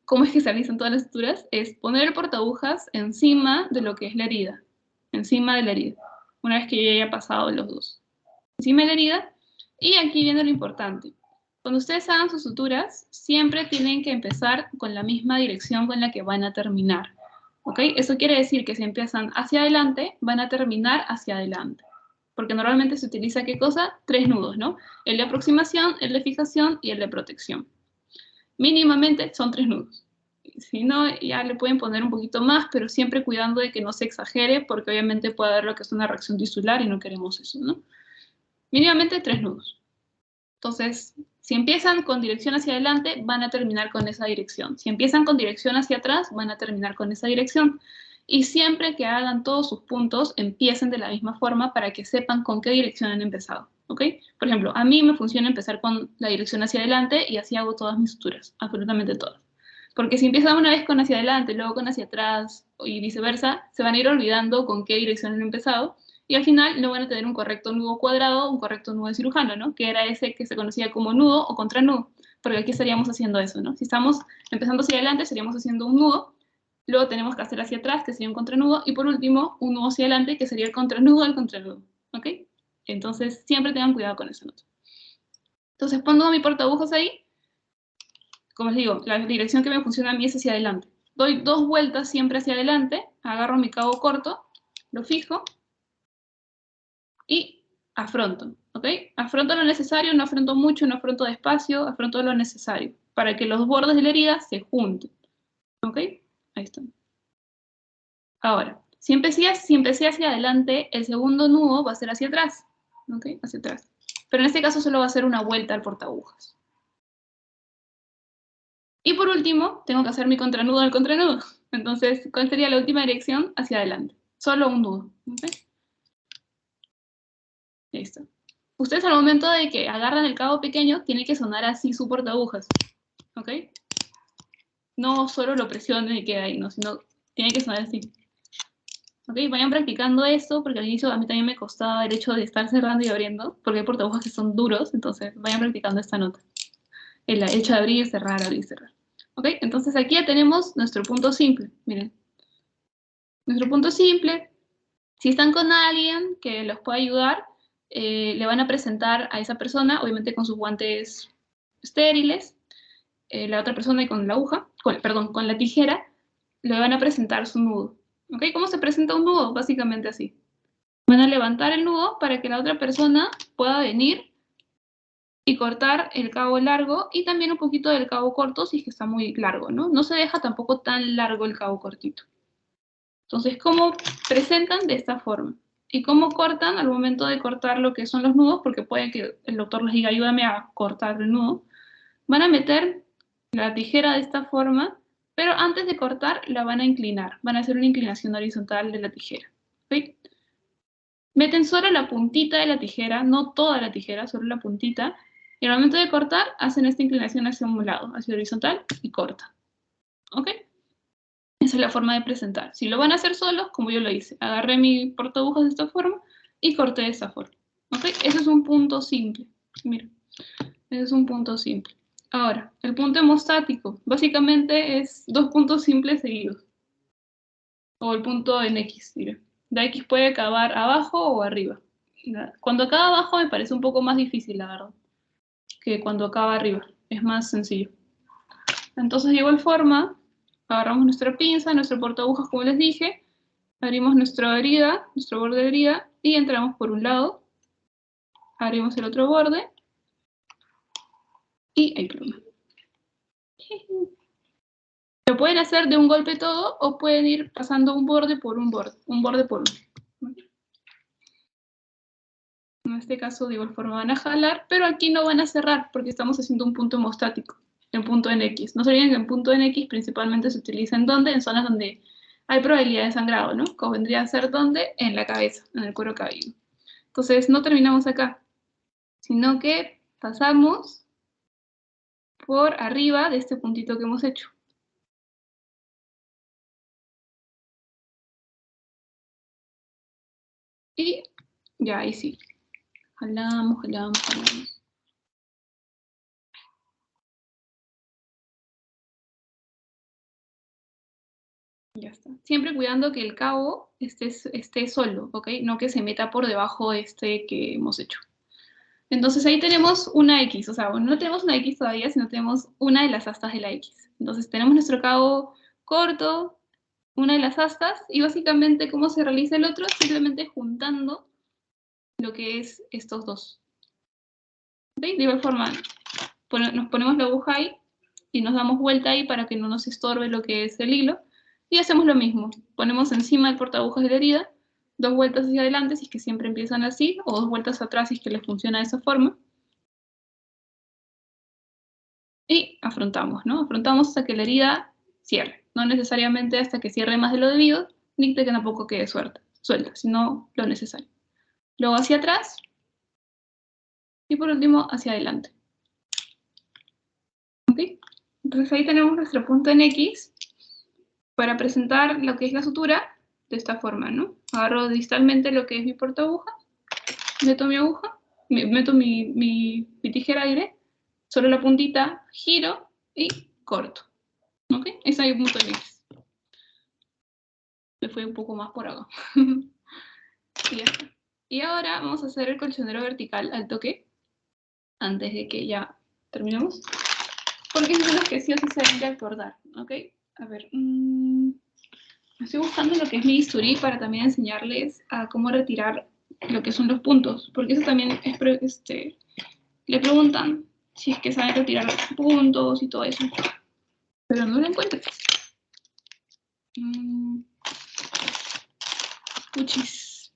Speaker 1: cómo es que se realizan todas las suturas, es poner el portagujas encima de lo que es la herida, encima de la herida, una vez que yo ya haya pasado los dos. Encima de la herida, y aquí viene lo importante. Cuando ustedes hagan sus suturas, siempre tienen que empezar con la misma dirección con la que van a terminar. ¿Ok? Eso quiere decir que si empiezan hacia adelante, van a terminar hacia adelante. Porque normalmente se utiliza, ¿qué cosa? 3 nudos, ¿no? El de aproximación, el de fijación y el de protección. Mínimamente son 3 nudos. Si no, ya le pueden poner un poquito más, pero siempre cuidando de que no se exagere, porque obviamente puede haber lo que es una reacción tisular y no queremos eso, ¿no? Mínimamente 3 nudos. Entonces, si empiezan con dirección hacia adelante, van a terminar con esa dirección. Si empiezan con dirección hacia atrás, van a terminar con esa dirección. Y siempre que hagan todos sus puntos, empiecen de la misma forma para que sepan con qué dirección han empezado. ¿Ok? Por ejemplo, a mí me funciona empezar con la dirección hacia adelante y así hago todas mis suturas, absolutamente todas. Porque si empiezan una vez con hacia adelante, luego con hacia atrás y viceversa, se van a ir olvidando con qué dirección han empezado y al final no van a tener un correcto nudo cuadrado, un correcto nudo de cirujano, ¿no? Que era ese que se conocía como nudo o contranudo, porque aquí estaríamos haciendo eso, ¿no? Si estamos empezando hacia adelante, estaríamos haciendo un nudo, luego tenemos que hacer hacia atrás, que sería un contranudo, y por último, un nudo hacia adelante, que sería el contranudo al contranudo, ¿ok? Entonces, siempre tengan cuidado con eso, ¿no? Entonces, pongo mi portagujas ahí, como les digo, la dirección que me funciona a mí es hacia adelante. Doy 2 vueltas siempre hacia adelante, agarro mi cabo corto, lo fijo, y afronto, ¿ok? Afronto lo necesario, no afronto mucho, no afronto despacio, afronto lo necesario, para que los bordes de la herida se junten, ¿ok? Ahí están. Ahora, si empecé hacia adelante, el segundo nudo va a ser hacia atrás, ¿ok? Hacia atrás. Pero en este caso solo va a ser una vuelta al portagujas. Y por último, tengo que hacer mi contranudo al contranudo. Entonces, ¿cuál sería la última dirección? Hacia adelante. Solo un nudo, ¿ok? Listo. Ustedes al momento de que agarran el cabo pequeño, tiene que sonar así su portagujas, ¿ok? No solo lo presionen y queda ahí, no, sino tiene que sonar así. ¿Ok? Vayan practicando esto, porque al inicio a mí también me costaba el hecho de estar cerrando y abriendo, porque hay portagujas que son duros, entonces vayan practicando esta nota. El hecho de abrir, cerrar, abrir, cerrar. ¿Ok? Entonces aquí ya tenemos nuestro punto simple, miren. Nuestro punto simple, si están con alguien que los pueda ayudar, le van a presentar a esa persona, obviamente con sus guantes estériles, la otra persona con la aguja, perdón, con la tijera, le van a presentar su nudo. ¿Ok? ¿Cómo se presenta un nudo? Básicamente así. Van a levantar el nudo para que la otra persona pueda venir y cortar el cabo largo y también un poquito del cabo corto si es que está muy largo, ¿no? No se deja tampoco tan largo el cabo cortito. Entonces, ¿cómo presentan? De esta forma. ¿Y cómo cortan? Al momento de cortar lo que son los nudos, porque puede que el doctor les diga, ayúdame a cortar el nudo, van a meter la tijera de esta forma, pero antes de cortar la van a inclinar. Van a hacer una inclinación horizontal de la tijera. ¿Sí? Meten solo la puntita de la tijera, no toda la tijera, solo la puntita. Y al momento de cortar, hacen esta inclinación hacia un lado, hacia horizontal, y cortan. ¿Ok? Esa es la forma de presentar. Si lo van a hacer solos, como yo lo hice, agarré mi portagujas de esta forma y corté de esta forma. ¿Ok? Ese es un punto simple. Mira, ese es un punto simple. Ahora, el punto hemostático. Básicamente es 2 puntos simples seguidos. O el punto en X, mira. La X puede acabar abajo o arriba. Cuando acaba abajo me parece un poco más difícil, la verdad, que cuando acaba arriba. Es más sencillo. Entonces, de igual forma, agarramos nuestra pinza, nuestro portagujas, como les dije, abrimos nuestra herida, nuestro borde de herida, y entramos por un lado, abrimos el otro borde, y hay pluma. Lo pueden hacer de un golpe todo, o pueden ir pasando un borde por un borde por uno. En este caso, de igual forma van a jalar, pero aquí no van a cerrar porque estamos haciendo un punto hemostático, en punto en X. No se olviden que en punto en X principalmente se utiliza en donde, en zonas donde hay probabilidad de sangrado, ¿no? Como vendría a ser donde, en la cabeza, en el cuero cabelludo. Entonces no terminamos acá, sino que pasamos por arriba de este puntito que hemos hecho. Y ya, ahí sí. Jalamos, jalamos, jalamos. Ya está. Siempre cuidando que el cabo esté solo, ¿ok? No que se meta por debajo este que hemos hecho. Entonces ahí tenemos una X, o sea, bueno, no tenemos una X todavía, sino tenemos una de las astas de la X. Entonces tenemos nuestro cabo corto, una de las astas, y básicamente cómo se realiza el otro, simplemente juntando lo que es estos dos. ¿Okay? De igual forma, nos ponemos la aguja ahí y nos damos vuelta ahí para que no nos estorbe lo que es el hilo. Y hacemos lo mismo. Ponemos encima el portagujas de la herida, 2 vueltas hacia adelante si es que siempre empiezan así, o 2 vueltas atrás si es que les funciona de esa forma. Y afrontamos, ¿no? Afrontamos hasta que la herida cierre. No necesariamente hasta que cierre más de lo debido, ni que tampoco quede suelta, sino lo necesario. Luego hacia atrás y por último hacia adelante. ¿Ok? Entonces ahí tenemos nuestro punto en X para presentar lo que es la sutura de esta forma, ¿no? Agarro distalmente lo que es mi portaaguja, meto mi aguja, meto mi tijera aire, solo la puntita, giro y corto. ¿Ok? Ese es el punto en X. Le fue un poco más por acá. Y ya está. Y ahora vamos a hacer el colchonero vertical al toque, antes de que ya terminemos. Porque es de los que sí o sí se deben de acordar, ¿ok? A ver, estoy buscando lo que es mi bisturí para también enseñarles a cómo retirar lo que son los puntos, porque eso también es, le preguntan si es que saben retirar puntos y todo eso, pero no lo encuentro. Puchis.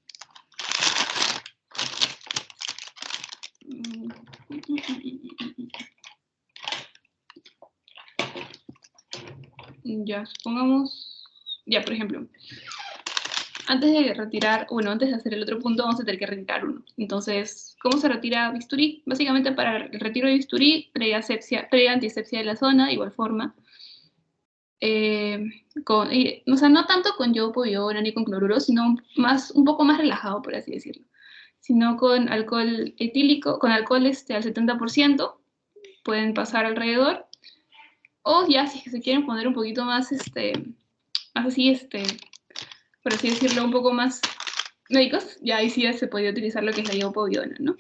Speaker 1: Ya, supongamos, ya, por ejemplo, antes de retirar, bueno, antes de hacer el otro punto vamos a tener que retirar uno. Entonces, ¿cómo se retira bisturí? Básicamente para el retiro de bisturí, previa antisepsia de la zona, de igual forma. O sea, no tanto con yodo povidona ni con cloruro, sino un poco más relajado, por así decirlo. Sino con alcohol etílico, con alcohol al 70%, pueden pasar alrededor. O ya, si se quieren poner un poquito más, así, por así decirlo, un poco más médicos, ya ahí sí se podría utilizar lo que es la iopovidona, ¿no?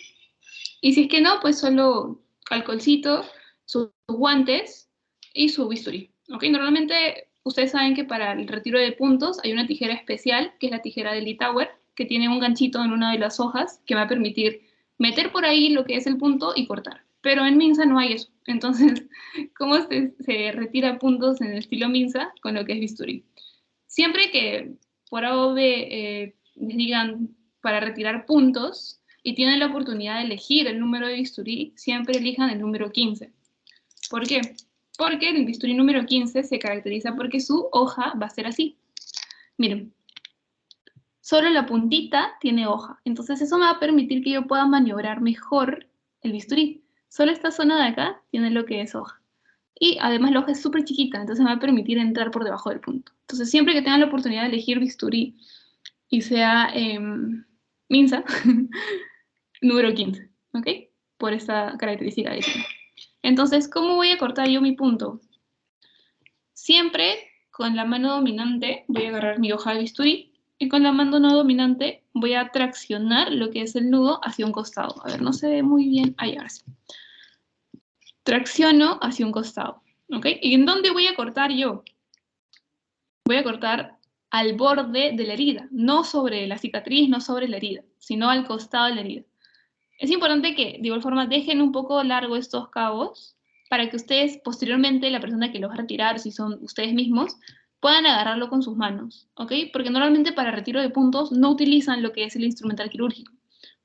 Speaker 1: Y si es que no, pues solo alcoholcito, sus guantes y su bisturí, ¿ok? Normalmente ustedes saben que para el retiro de puntos hay una tijera especial, que es la tijera de Litauer, que tiene un ganchito en una de las hojas que va a permitir meter por ahí lo que es el punto y cortar. Pero en Minsa no hay eso. Entonces, ¿cómo se retira puntos en el estilo Minsa con lo que es bisturí? Siempre que por A o B les digan para retirar puntos y tienen la oportunidad de elegir el número de bisturí, siempre elijan el número 15. ¿Por qué? Porque el bisturí número 15 se caracteriza porque su hoja va a ser así. Miren, solo la puntita tiene hoja. Entonces eso me va a permitir que yo pueda maniobrar mejor el bisturí. Solo esta zona de acá tiene lo que es hoja. Y además la hoja es súper chiquita, entonces me va a permitir entrar por debajo del punto. Entonces siempre que tengan la oportunidad de elegir bisturí y sea Minsa, número 15, ¿ok? Por esta característica de tiene. Entonces, ¿cómo voy a cortar yo mi punto? Siempre con la mano dominante voy a agarrar mi hoja de bisturí y con la mano no dominante voy a traccionar lo que es el nudo hacia un costado. A ver, no se ve muy bien. Ahí, ahora sí. Tracciono hacia un costado, ¿ok? ¿Y en dónde voy a cortar yo? Voy a cortar al borde de la herida, no sobre la cicatriz, no sobre la herida, sino al costado de la herida. Es importante que, de igual forma, dejen un poco largo estos cabos para que ustedes, posteriormente, la persona que los va a retirar, si son ustedes mismos, puedan agarrarlo con sus manos, ¿ok? Porque normalmente para retiro de puntos no utilizan lo que es el instrumental quirúrgico.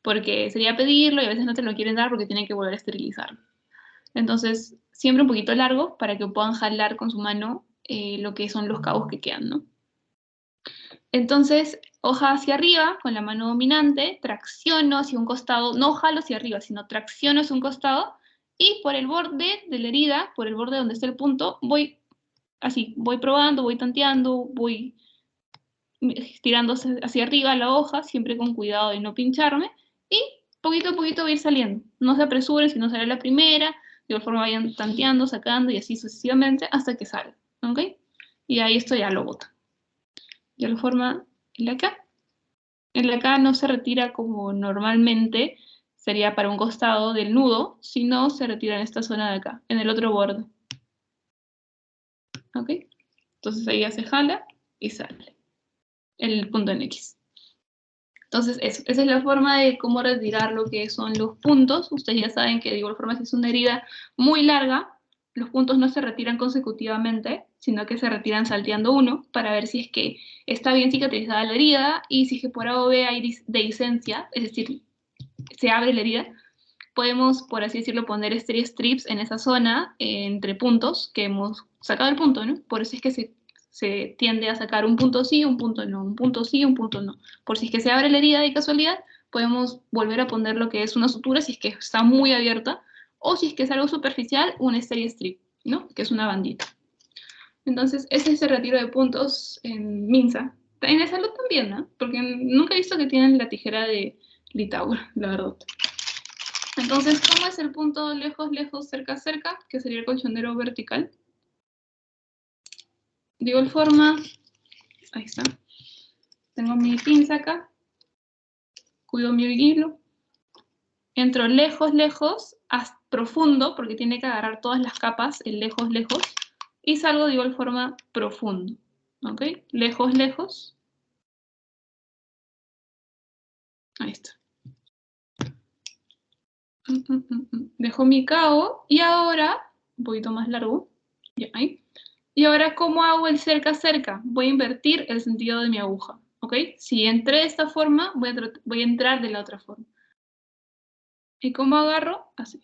Speaker 1: porque sería pedirlo y a veces no te lo quieren dar porque tienen que volver a esterilizarlo. Entonces, siempre un poquito largo para que puedan jalar con su mano lo que son los cabos que quedan, ¿no? Entonces, hoja hacia arriba, con la mano dominante, tracciono hacia un costado, no jalo hacia arriba, sino tracciono hacia un costado, y por el borde de la herida, por el borde donde está el punto, voy así, voy probando, voy tanteando, voy tirando hacia arriba la hoja, siempre con cuidado de no pincharme, y poquito a poquito va a ir saliendo. No se apresuren si no sale la primera, de igual forma vayan tanteando, sacando, y así sucesivamente hasta que salga, ¿ok? Y ahí esto ya lo boto. Ya lo forma el de acá. El de acá no se retira como normalmente sería para un costado del nudo, sino se retira en esta zona de acá, en el otro borde. ¿Ok? Entonces ahí ya se jala y sale el punto en X. Entonces esa es la forma de cómo retirar lo que son los puntos. Ustedes ya saben que de igual forma si es una herida muy larga, los puntos no se retiran consecutivamente, sino que se retiran salteando uno para ver si es que está bien cicatrizada la herida y si es que por A o B hay dehiscencia, es decir, se abre la herida, podemos, por así decirlo, poner strips en esa zona entre puntos que hemos sacado el punto, ¿no? Por eso es que se tiende a sacar un punto sí, un punto no, un punto sí, un punto no. Por si es que se abre la herida de casualidad, podemos volver a poner lo que es una sutura si es que está muy abierta, o si es que es algo superficial, un strip, ¿no? Que es una bandita. Entonces, ese es el retiro de puntos en Minsa. En el salud también, ¿no? Porque nunca he visto que tienen la tijera de Litaur, la verdad. Entonces, ¿cómo es el punto lejos, lejos, cerca, cerca? Que sería el colchonero vertical. De igual forma, ahí está. Tengo mi pinza acá. Cuido mi hilo. Entro lejos, lejos, hasta profundo, porque tiene que agarrar todas las capas, el lejos, lejos. Y salgo de igual forma profundo. ¿Ok? Lejos, lejos. Ahí está. Dejo mi cabo y ahora, un poquito más largo, ya ahí. Y ahora, ¿cómo hago el cerca, cerca? Voy a invertir el sentido de mi aguja, ¿ok? Si entré de esta forma, voy a entrar de la otra forma. ¿Y cómo agarro? Así.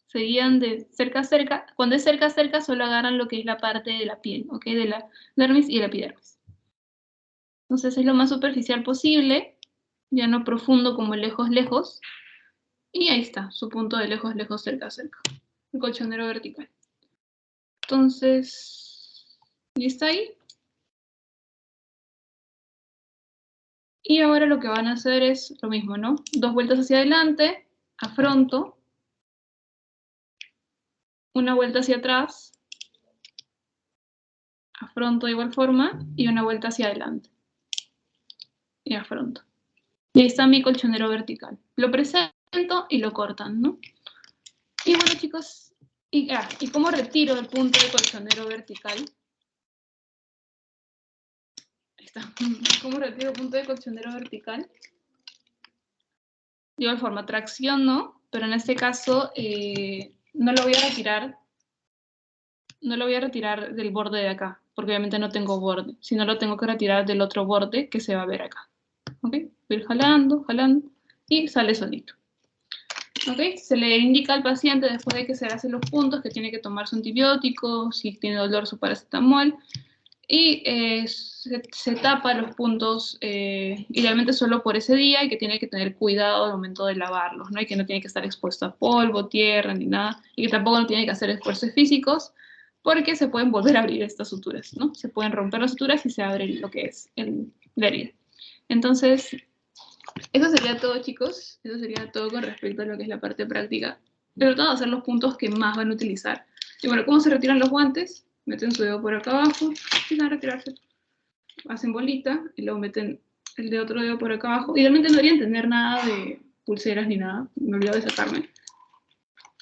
Speaker 1: Seguían de cerca a cerca. Cuando es cerca a cerca, solo agarran lo que es la parte de la piel, ¿ok? De la dermis y la epidermis. Entonces es lo más superficial posible, ya no profundo como lejos, lejos. Y ahí está, su punto de lejos, lejos, cerca, cerca. El colchonero vertical. Entonces, ¿y está ahí? Y ahora lo que van a hacer es lo mismo, ¿no? 2 vueltas hacia adelante, afronto, una vuelta hacia atrás, afronto de igual forma, y una vuelta hacia adelante. Y afronto. Y ahí está mi colchonero vertical. Lo presento y lo cortan, ¿no? Y bueno, chicos, ¿y cómo retiro el punto de colchonero vertical? Ahí está. ¿Cómo retiro el punto de colchonero vertical? De igual forma, tracciono, pero en este caso no lo voy a retirar. No lo voy a retirar del borde de acá, porque obviamente no tengo borde, sino lo tengo que retirar del otro borde que se va a ver acá. ¿Ok? Voy a ir jalando, jalando, y sale solito. ¿Ok? Se le indica al paciente después de que se hacen los puntos que tiene que tomar su antibiótico, si tiene dolor su paracetamol, y se tapa los puntos idealmente solo por ese día y que tiene que tener cuidado al momento de lavarlos, ¿no? Y que no tiene que estar expuesto a polvo, tierra, ni nada, y que tampoco no tiene que hacer esfuerzos físicos, porque se pueden volver a abrir estas suturas, ¿no? Se pueden romper las suturas y se abre lo que es la herida. Entonces, eso sería todo, chicos. Eso sería todo con respecto a lo que es la parte práctica. Pero todo hacer los puntos que más van a utilizar. Y bueno, ¿cómo se retiran los guantes? Meten su dedo por acá abajo, y van a retirarse. Hacen bolita, y luego meten el de otro dedo por acá abajo. Idealmente no deberían tener nada de pulseras ni nada. Me olvidé de sacarme.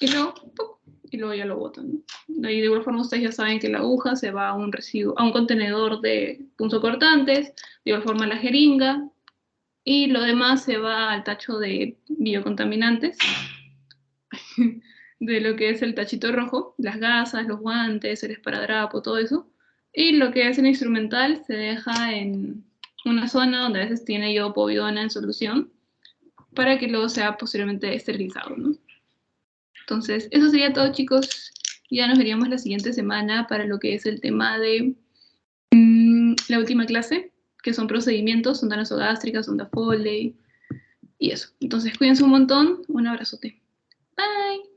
Speaker 1: Y luego, ¡puc! Y luego ya lo botan, ¿no? Y de igual forma ustedes ya saben que la aguja se va a un residuo, a un contenedor de punzocortantes, de igual forma la jeringa, y lo demás se va al tacho de biocontaminantes, de lo que es el tachito rojo, las gasas, los guantes, el esparadrapo, todo eso, Y lo que es el instrumental se deja en una zona donde a veces tiene iodopovidona en solución para que luego sea posteriormente esterilizado, ¿no? Entonces, eso sería todo, chicos. Ya nos veríamos la siguiente semana para lo que es el tema de la última clase, que son procedimientos, sonda nasogástrica, sonda Foley y eso. Entonces, cuídense un montón. Un abrazote. Bye.